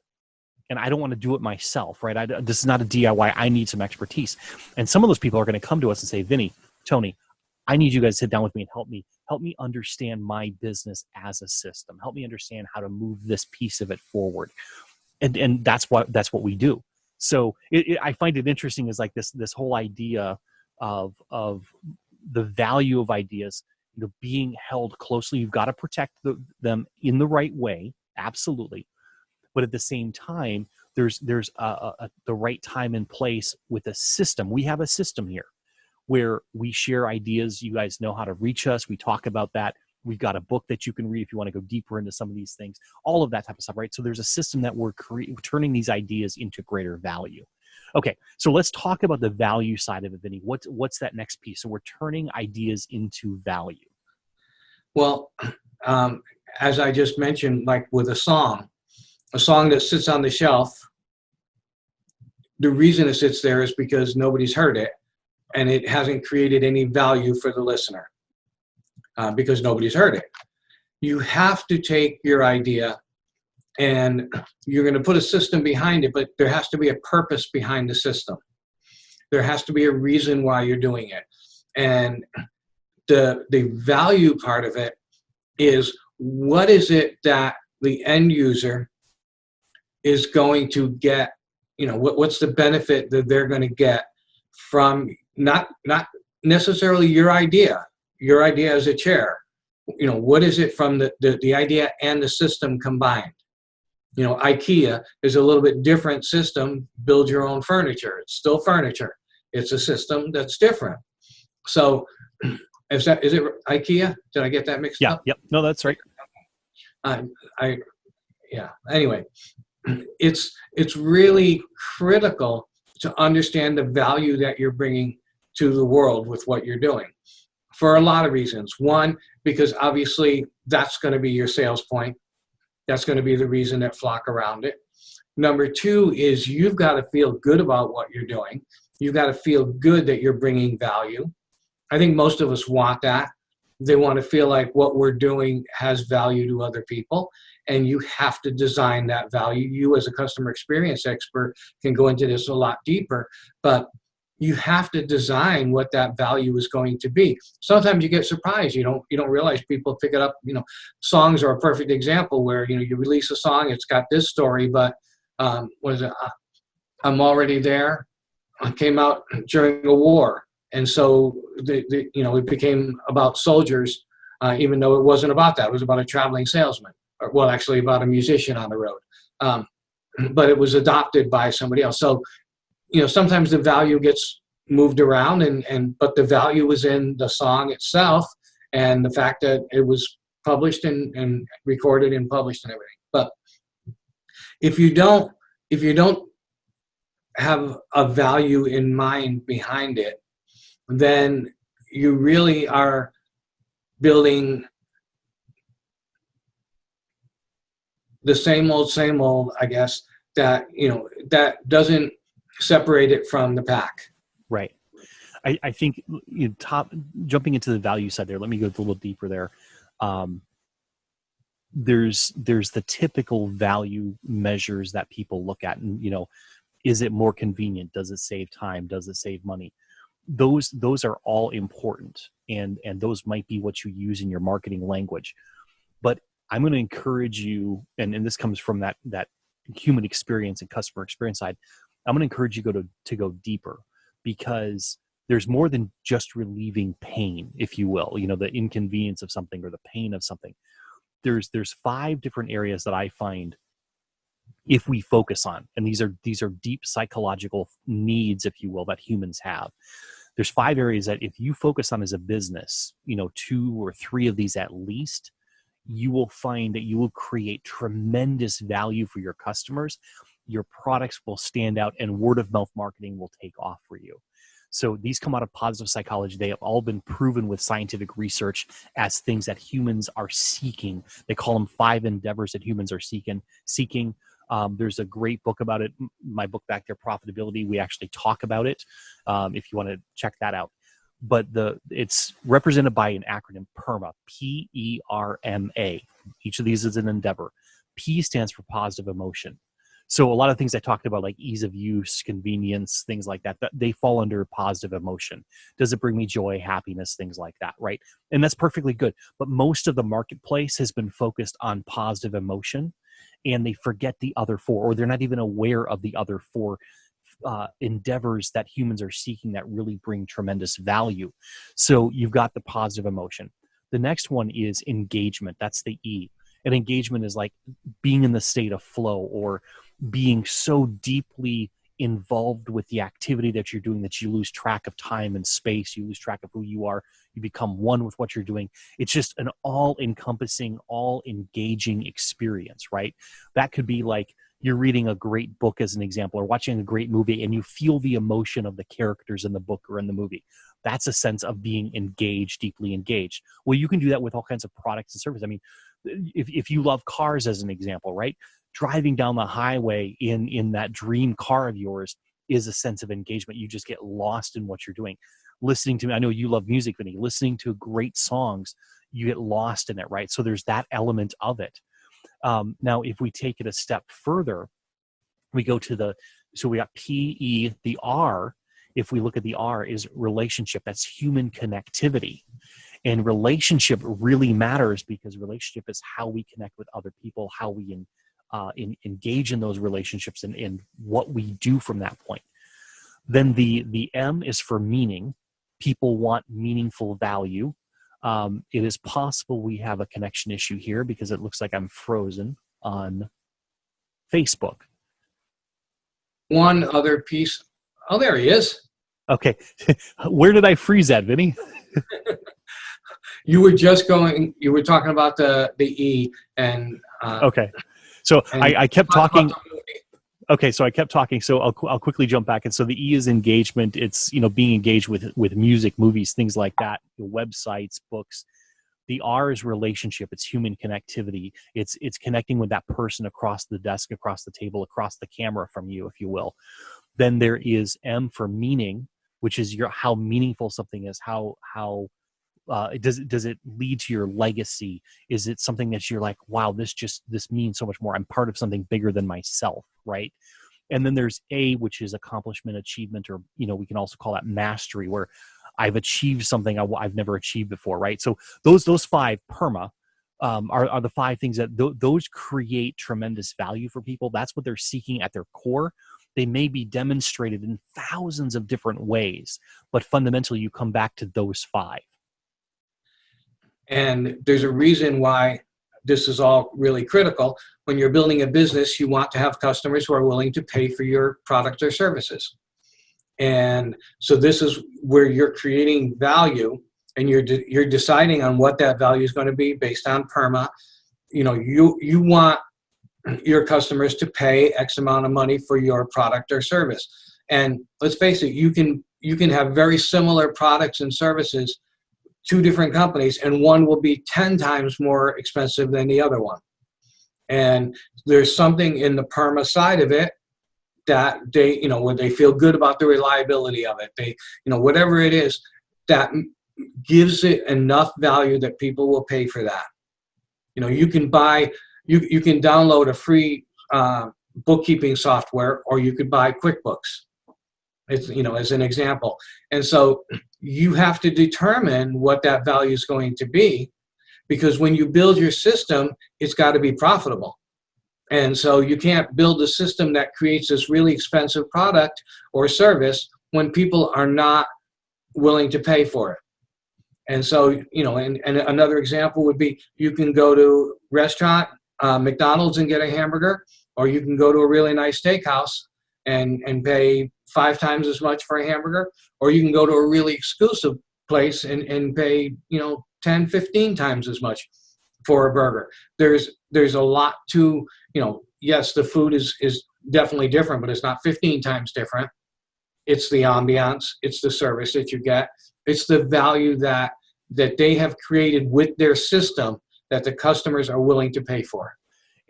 And I don't want to do it myself, right? This is not a DIY. I need some expertise. And some of those people are going to come to us and say, Vinny, Tony, I need you guys to sit down with me and help me understand my business as a system. Help me understand how to move this piece of it forward. And that's what we do. So I find it interesting is like this whole idea of the value of ideas, being held closely. You've got to protect them in the right way, absolutely. But at the same time, there's the right time and place with a system. We have a system here where we share ideas. You guys know how to reach us. We talk about that. We've got a book that you can read if you want to go deeper into some of these things, all of that type of stuff, right? So there's a system that we're turning these ideas into greater value. Okay, so let's talk about the value side of it, Vinny. What's that next piece? So we're turning ideas into value. Well, as I just mentioned, like with a song that sits on the shelf, the reason it sits there is because nobody's heard it. and it hasn't created any value for the listener because nobody's heard it. You have to take your idea and you're going to put a system behind it, but there has to be a purpose behind the system. There has to be a reason why you're doing it. And the value part of it is, what is it that the end user is going to get? What's the benefit that they're going to get from not necessarily your idea as a chair. What is it from the idea and the system combined? IKEA is a little bit different system. Build your own furniture. It's still furniture. It's a system that's different. So is it IKEA? Did I get that mixed up? Yep. No, that's right. Anyway, it's really critical to understand the value that you're bringing to the world with what you're doing for a lot of reasons. One, because obviously that's going to be your sales point. That's going to be the reason that flock around it. Number two is you've got to feel good about what you're doing. You've got to feel good that you're bringing value. I think most of us want that. They want to feel like what we're doing has value to other people, and you have to design that value. You as a customer experience expert can go into this a lot deeper, but you have to design what that value is going to be. Sometimes you get surprised. You don't realize people pick it up. Songs are a perfect example where, you release a song, it's got this story, but what is it? I'm Already There. I came out during a war. And so, it became about soldiers, even though it wasn't about that. It was about a traveling salesman, actually about a musician on the road. But it was adopted by somebody else. So, sometimes the value gets moved around, but the value was in the song itself and the fact that it was published and recorded and published and everything. But if you don't have a value in mind behind it, then you really are building the same old, I guess, that doesn't separate it from the pack. Right. I think jumping into the value side there, let me go a little deeper there. There's the typical value measures that people look at, and is it more convenient? Does it save time? Does it save money? Those are all important, and those might be what you use in your marketing language. But I'm going to encourage you, and this comes from that human experience and customer experience side. I'm going to encourage you to go deeper, because there's more than just relieving pain, if you will, the inconvenience of something or the pain of something. There's 5 different areas that I find, if we focus on, and these are deep psychological needs, if you will, that humans have. There's 5 areas that if you focus on as a business, 2 or 3 of these at least, you will find that you will create tremendous value for your customers. Your products will stand out, and word of mouth marketing will take off for you. So these come out of positive psychology. They have all been proven with scientific research as things that humans are seeking. They call them 5 endeavors that humans are seeking. There's a great book about it. My book back there, Profitability. We actually talk about it if you want to check that out. But it's represented by an acronym, PERMA, P-E-R-M-A. Each of these is an endeavor. P stands for positive emotion. So a lot of things I talked about, like ease of use, convenience, things like that, they fall under positive emotion. Does it bring me joy, happiness, things like that, right? And that's perfectly good. But most of the marketplace has been focused on positive emotion, and they forget the other 4, or they're not even aware of the other 4 endeavors that humans are seeking that really bring tremendous value. So you've got the positive emotion. The next one is engagement. That's the E. And engagement is like being in the state of flow, or being so deeply involved with the activity that you're doing that you lose track of time and space. You lose track of who you are. You become one with what you're doing. It's just an all-encompassing, all-engaging experience, right? That could be like you're reading a great book, as an example, or watching a great movie, and you feel the emotion of the characters in the book or in the movie. That's a sense of being engaged, deeply engaged. Well, you can do that with all kinds of products and services. I mean, if you love cars, as an example, right? Driving down the highway in that dream car of yours, is a sense of engagement. You just get lost in what you're doing. Listening to, I know you love music, Vinny, listening to great songs, you get lost in it, right? So there's that element of it. Now, if we take it a step further, we go to so we got PE, the R. If we look at the R, is relationship. That's human connectivity. And relationship really matters, because relationship is how we connect with other people, how we engage in those relationships, and what we do from that point. Then the M is for meaning. People want meaningful value. It is possible we have a connection issue here, because it looks like I'm frozen on Facebook. One other piece. Oh, there he is. Okay. Where did I freeze at, Vinny? You were talking about the E, and okay. So I kept talking. Okay, so I kept talking. So I'll quickly jump back. And so the E is engagement. It's, being engaged with music, movies, things like that, websites, books. The R is relationship. It's human connectivity. It's connecting with that person across the desk, across the table, across the camera from you, if you will. Then there is M for meaning, which is how meaningful something is. How does it lead to your legacy? Is it something that you're like, wow, this means so much more. I'm part of something bigger than myself, right? And then there's A, which is accomplishment, achievement, or we can also call that mastery, where I've achieved something I've never achieved before, right? So those five PERMA are the five things that those create tremendous value for people. That's what they're seeking at their core. They may be demonstrated in thousands of different ways, but fundamentally you come back to those five. And there's a reason why this is all really critical. When you're building a business, you want to have customers who are willing to pay for your product or services. And so this is where you're creating value, and you're deciding on what that value is going to be based on PERMA. You want your customers to pay X amount of money for your product or service. And let's face it, you can have very similar products and services, two different companies, and one will be 10 times more expensive than the other one. And there's something in the PERMA side of it that they, when they feel good about the reliability of it, they, whatever it is that gives it enough value that people will pay for that. You can download a free bookkeeping software, or you could buy QuickBooks. It's, as an example. And so you have to determine what that value is going to be, because when you build your system, it's got to be profitable. And so you can't build a system that creates this really expensive product or service when people are not willing to pay for it. And so, and another example would be, you can go to restaurant, McDonald's, and get a hamburger, or you can go to a really nice steakhouse and pay 5 times as much for a hamburger, or you can go to a really exclusive place and pay 10, 15 times as much for a burger. There's a lot to, yes, the food is definitely different, but it's not 15 times different. It's the ambiance, it's the service that you get, it's the value that they have created with their system that the customers are willing to pay for.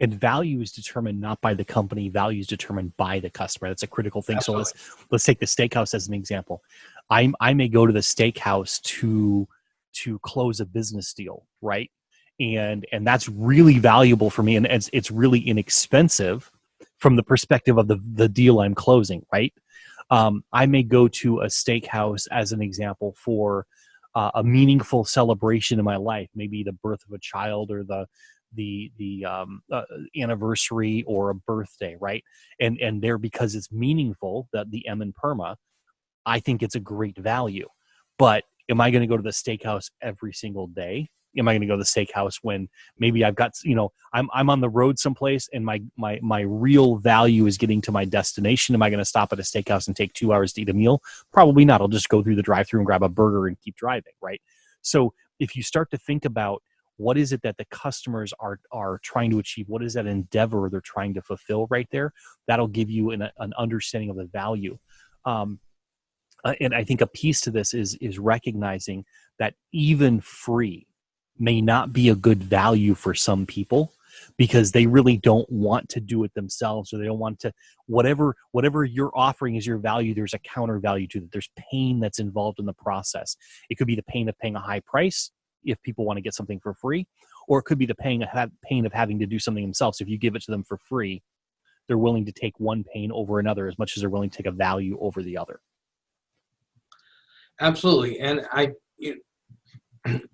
And value is determined not by the company. Value is determined by the customer. That's a critical thing. Absolutely. So let's take the steakhouse as an example. I may go to the steakhouse to close a business deal, right? And that's really valuable for me, and it's really inexpensive from the perspective of the deal I'm closing, right? I may go to a steakhouse as an example for a meaningful celebration in my life, maybe the birth of a child, or the anniversary, or a birthday, right? And there, because it's meaningful, that the M in PERMA, I think it's a great value. But am I going to go to the steakhouse every single day? Am I going to go to the steakhouse when maybe I've got, I'm on the road someplace, and my real value is getting to my destination? Am I going to stop at a steakhouse and take 2 hours to eat a meal? Probably not. I'll just go through the drive-thru and grab a burger and keep driving, right? So if you start to think about what is it that the customers are trying to achieve, what is that endeavor they're trying to fulfill right there, that'll give you an understanding of the value. And I think a piece to this is recognizing that even free may not be a good value for some people, because they really don't want to do it themselves, or they don't want to, whatever you're offering is your value, there's a counter value to it. There's pain that's involved in the process. It could be the pain of paying a high price if people want to get something for free, or it could be the pain of having to do something themselves. So if you give it to them for free, they're willing to take one pain over another as much as they're willing to take a value over the other. Absolutely. And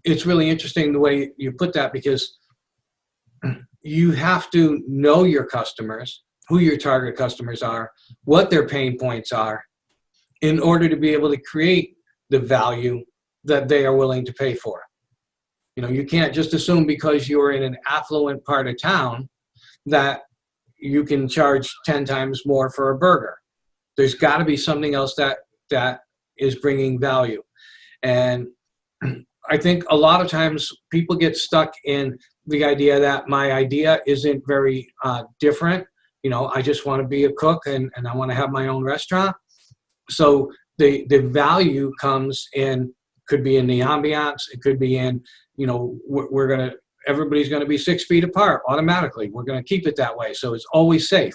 it's really interesting the way you put that, because you have to know your customers, who your target customers are, what their pain points are, in order to be able to create the value that they are willing to pay for. You can't just assume because you're in an affluent part of town that you can charge 10 times more for a burger. There's got to be something else that is bringing value. And I think a lot of times people get stuck in the idea that my idea isn't very different. I just want to be a cook and I want to have my own restaurant. So the value comes in, could be in the ambiance. It could be in, everybody's going to be 6 feet apart automatically. We're going to keep it that way. So it's always safe.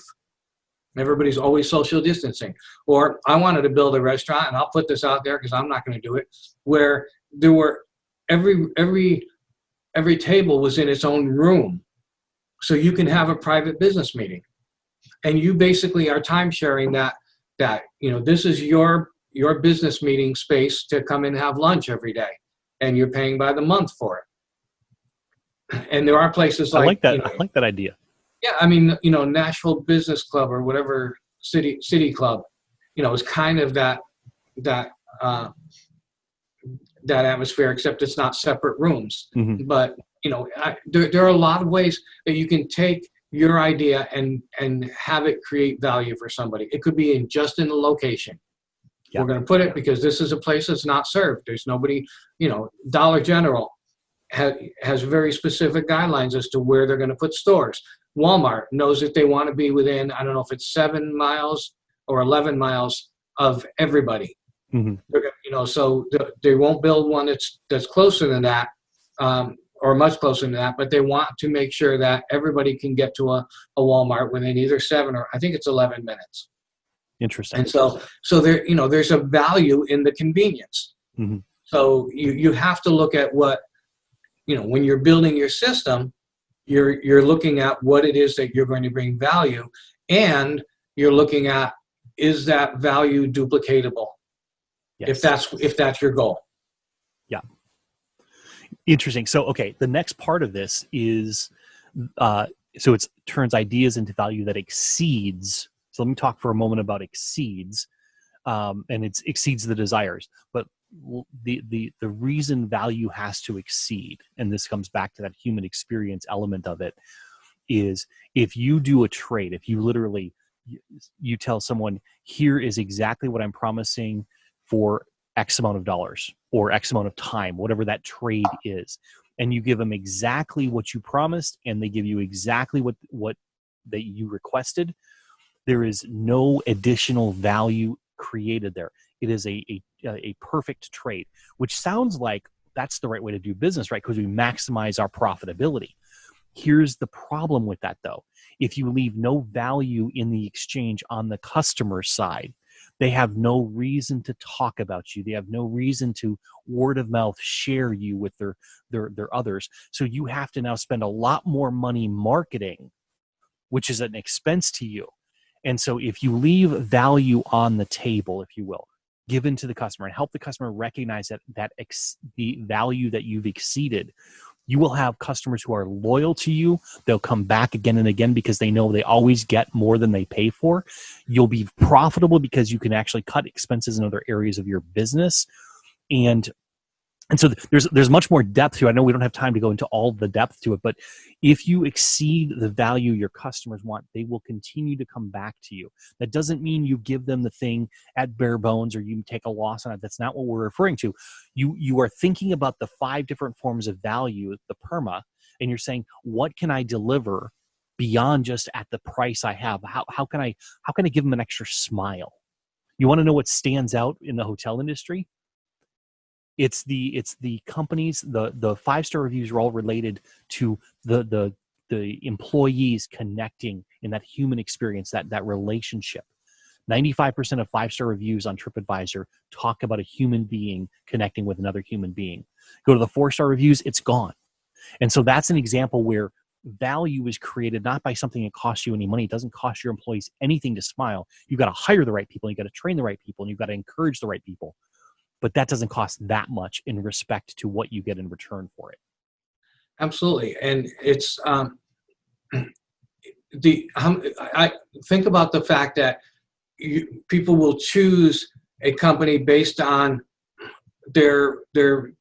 Everybody's always social distancing. Or I wanted to build a restaurant, and I'll put this out there because I'm not going to do it, where there were every table was in its own room. So you can have a private business meeting. And you basically are time sharing that this is your business meeting space to come and have lunch every day. And you're paying by the month for it. And there are places like, I like that. I like that idea. Yeah, Nashville Business Club or whatever city club, is kind of that atmosphere, except it's not separate rooms. Mm-hmm. But there are a lot of ways that you can take your idea and have it create value for somebody. It could be just in the location. Yeah. We're going to put it because this is a place that's not served. There's nobody. Dollar General has very specific guidelines as to where they're going to put stores. Walmart knows that they want to be within, I don't know if it's 7 miles or 11 miles of everybody. Mm-hmm. So they won't build one that's closer than that, or much closer than that, but they want to make sure that everybody can get to a Walmart within either 7 or I think it's 11 minutes. Interesting. And so there, there's a value in the convenience. Mm-hmm. So you have to look at what, when you're building your system, you're looking at what it is that you're going to bring value, and you're looking at, is that value duplicatable? Yes. If that's your goal. Yeah. Interesting. So, okay, the next part of this is, so it turns ideas into value that exceeds. So let me talk for a moment about exceeds, and it exceeds the desires. But the reason value has to exceed, and this comes back to that human experience element of it, is if you do a trade, if you literally, you tell someone, here is exactly what I'm promising for X amount of dollars or X amount of time, whatever that trade is, and you give them exactly what you promised, and they give you exactly what that you requested, there is no additional value created there. It is a perfect trade, which sounds like that's the right way to do business, right? Because we maximize our profitability. Here's the problem with that, though. If you leave no value in the exchange on the customer side, they have no reason to talk about you. They have no reason to word of mouth share you with their others. So you have to now spend a lot more money marketing, which is an expense to you. And so if you leave value on the table, if you will, given to the customer and help the customer recognize the value that you've exceeded, you will have customers who are loyal to you. They'll come back again and again because they know they always get more than they pay for. You'll be profitable because you can actually cut expenses in other areas of your business. And so there's much more depth to it. I know we don't have time to go into all the depth to it, but if you exceed the value your customers want, they will continue to come back to you. That doesn't mean you give them the thing at bare bones or you take a loss on it. That's not what we're referring to. You are thinking about the 5 different forms of value, the PERMA, and you're saying, what can I deliver beyond just at the price I have? How can I give them an extra smile? You want to know what stands out in the hotel industry? It's the companies, the 5-star reviews are all related to the the employees connecting in that human experience, that relationship. 95% of 5-star reviews on TripAdvisor talk about a human being connecting with another human being. Go to the 4-star reviews, it's gone. And so that's an example where value is created not by something that costs you any money. It doesn't cost your employees anything to smile. You've got to hire the right people, you've got to train the right people, and you've got to encourage the right people. But that doesn't cost that much in respect to what you get in return for it. Absolutely. And it's I think about the fact that people will choose a company based on their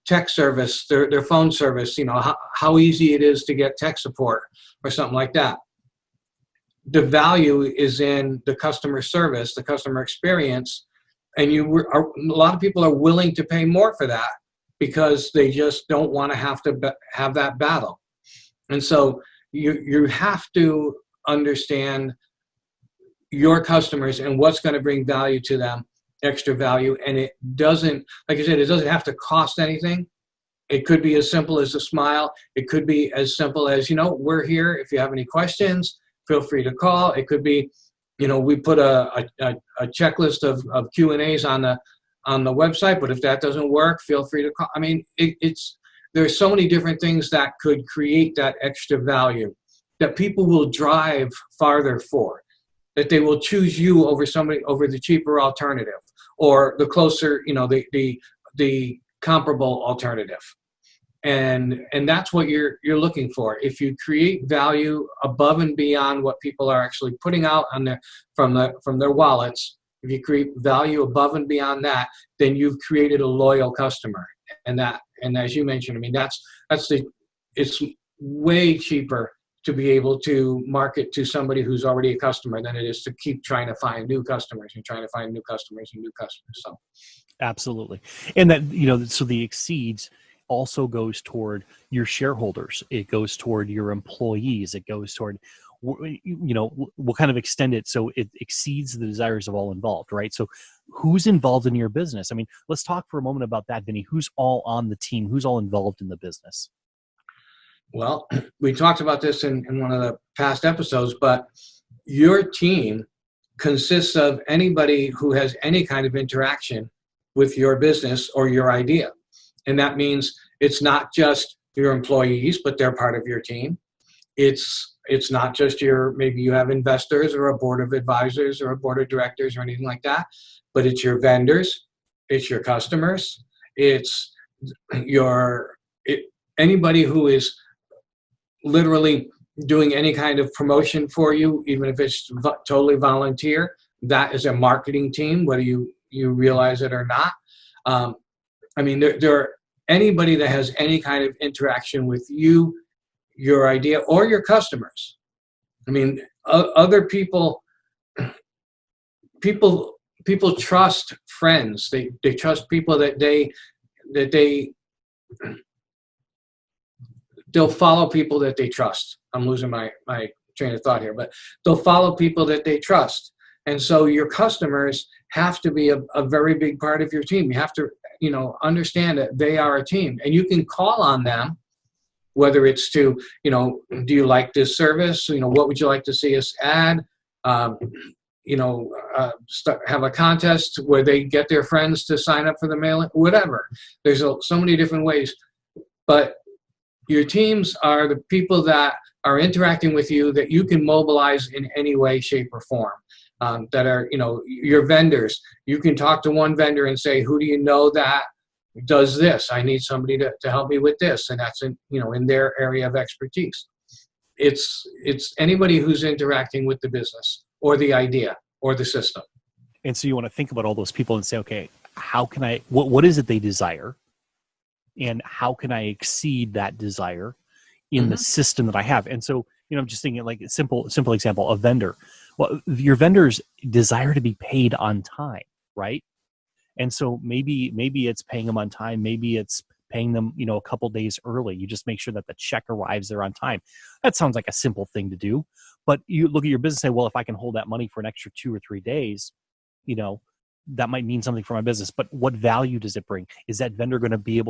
tech service, their phone service, how easy it is to get tech support or something like that. The value is in the customer service, the customer experience, and a lot of people are willing to pay more for that because they just don't want to have that battle. And so you have to understand your customers and what's going to bring value to them, extra value. And it doesn't, like I said, it doesn't have to cost anything. It could be as simple as a smile. It could be as simple as, we're here. If you have any questions, feel free to call. It could be, we put a checklist of Q&As on the website, but if that doesn't work, feel free to call. I mean, there's so many different things that could create that extra value that people will drive farther for, that they will choose you over the cheaper alternative or the closer, the comparable alternative. And that's what you're looking for. If you create value above and beyond what people are actually putting out from their wallets, if you create value above and beyond that, then you've created a loyal customer. And as you mentioned, I mean, it's way cheaper to be able to market to somebody who's already a customer than it is to keep trying to find new customers and trying to find new customers and new customers. So, absolutely. And that, so the exceeds also goes toward your shareholders. It goes toward your employees. It goes toward, we'll kind of extend it so it exceeds the desires of all involved, right? So who's involved in your business? I mean, let's talk for a moment about that, Vinny. Who's all on the team? Who's all involved in the business? Well, we talked about this in one of the past episodes, but your team consists of anybody who has any kind of interaction with your business or your idea. And that means it's not just your employees, but they're part of your team. It's not just maybe you have investors or a board of advisors or a board of directors or anything like that, but it's your vendors, it's your customers, it's anybody who is literally doing any kind of promotion for you, even if it's totally volunteer. That is a marketing team, whether you realize it or not. I mean, there are anybody that has any kind of interaction with you, your idea, or your customers. I mean, other people trust friends. They trust people that they'll follow people that they trust. I'm losing my train of thought here, but they'll follow people that they trust. And so your customers have to be a very big part of your team. You have to, understand that they are a team, and you can call on them, whether it's to, do you like this service? What would you like to see us add? Have a contest where they get their friends to sign up for the mailing, whatever. There's so many different ways, but your teams are the people that are interacting with you that you can mobilize in any way, shape, or form. That are, your vendors. You can talk to one vendor and say, who do you know that does this? I need somebody to help me with this. And that's in their area of expertise. It's anybody who's interacting with the business or the idea or the system. And so you want to think about all those people and say, okay, how can what is it they desire? And how can I exceed that desire in the system that I have? And so, I'm just thinking like a simple example, a vendor. Well, your vendors desire to be paid on time, right? And so maybe it's paying them on time. Maybe it's paying them, a couple days early. You just make sure that the check arrives there on time. That sounds like a simple thing to do. But you look at your business and say, well, if I can hold that money for an extra 2 or 3 days, that might mean something for my business, but what value does it bring? Is that vendor going to be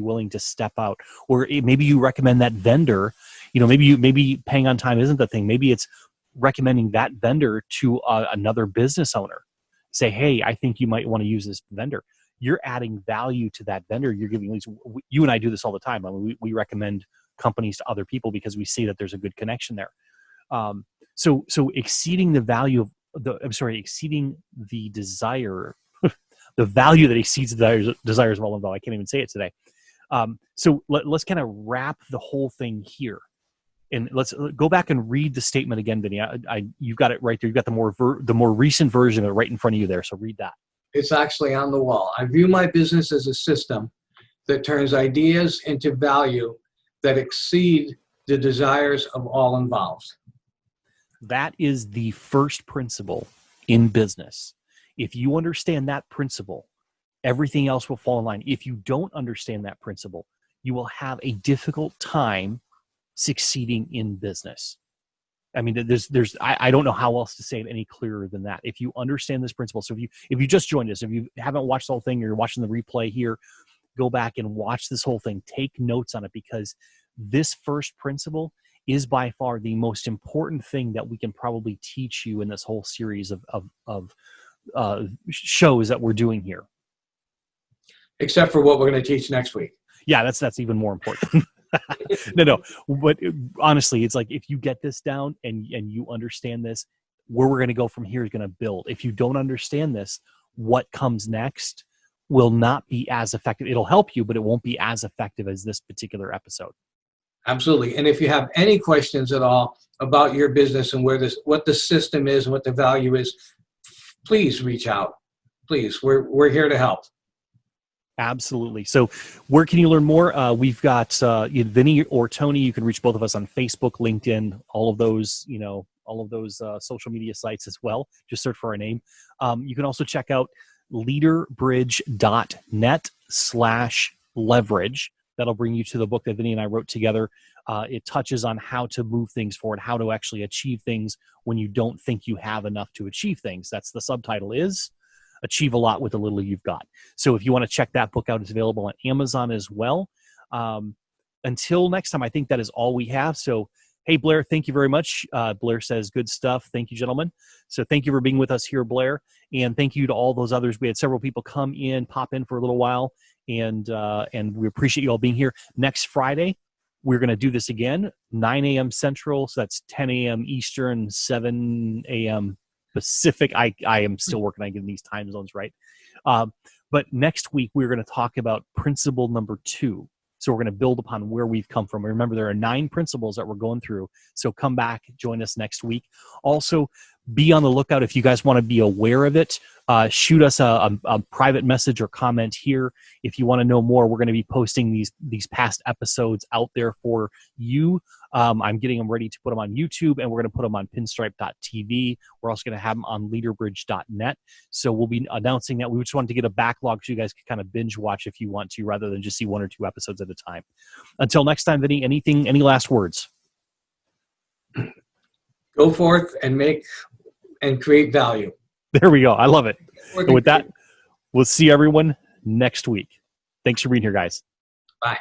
willing to step out? Or maybe you recommend that vendor, maybe paying on time isn't the thing. Maybe it's recommending that vendor to another business owner. Say, hey, I think you might want to use this vendor. You're adding value to that vendor. You're giving leads. You and I do this all the time. I mean, we recommend companies to other people because we see that there's a good connection there. So exceeding the value of exceeding the desire, the value that exceeds the desires of all involved. I can't even say it today. So let's kind of wrap the whole thing here, and let's go back and read the statement again, Vinny. You've got it right there. You've got the more recent version of it right in front of you there. So read that. It's actually on the wall. I view my business as a system that turns ideas into value that exceed the desires of all involved. That is the first principle in business. If you understand that principle, everything else will fall in line. If you don't understand that principle, you will have a difficult time succeeding in business. I mean, I don't know how else to say it any clearer than that. If you understand this principle, so if you just joined us, if you haven't watched the whole thing, or you're watching the replay here, go back and watch this whole thing. Take notes on it, because this first principle is by far the most important thing that we can probably teach you in this whole series of shows that we're doing here. Except for what we're going to teach next week. Yeah, that's even more important. No. But honestly, it's like, if you get this down and you understand this, where we're going to go from here is going to build. If you don't understand this, what comes next will not be as effective. It'll help you, but it won't be as effective as this particular episode. Absolutely. And if you have any questions at all about your business and what the system is and what the value is, please reach out. Please, we're here to help. Absolutely. So where can you learn more? We've got Vinny or Tony. You can reach both of us on Facebook, LinkedIn, all of those social media sites as well. Just search for our name. You can also check out leaderbridge.net/leverage. That'll bring you to the book that Vinny and I wrote together. It touches on how to move things forward, how to actually achieve things when you don't think you have enough to achieve things. That's the subtitle is Achieve a Lot with the Little You've Got. So if you want to check that book out, it's available on Amazon as well. Until next time, I think that is all we have. So, hey, Blair, thank you very much. Blair says, good stuff. Thank you, gentlemen. So thank you for being with us here, Blair. And thank you to all those others. We had several people pop in for a little while. And we appreciate you all being here. Next Friday, we're going to do this again, 9 a.m. Central. So that's 10 a.m. Eastern, 7 a.m. Pacific. I am still working on getting these time zones right. But next week, we're going to talk about principle number 2. So we're going to build upon where we've come from. Remember, there are 9 principles that we're going through. So come back, join us next week. Also, be on the lookout if you guys want to be aware of it. Shoot us a private message or comment here. If you want to know more, we're going to be posting these past episodes out there for you. I'm getting them ready to put them on YouTube, and we're going to put them on pinstripe.tv. We're also going to have them on leaderbridge.net. So we'll be announcing that. We just wanted to get a backlog so you guys can kind of binge watch if you want to, rather than just see 1 or 2 episodes at a time. Until next time, Vinny, any last words? Go forth and create value. There we go. I love it. And with that, we'll see everyone next week. Thanks for being here, guys. Bye.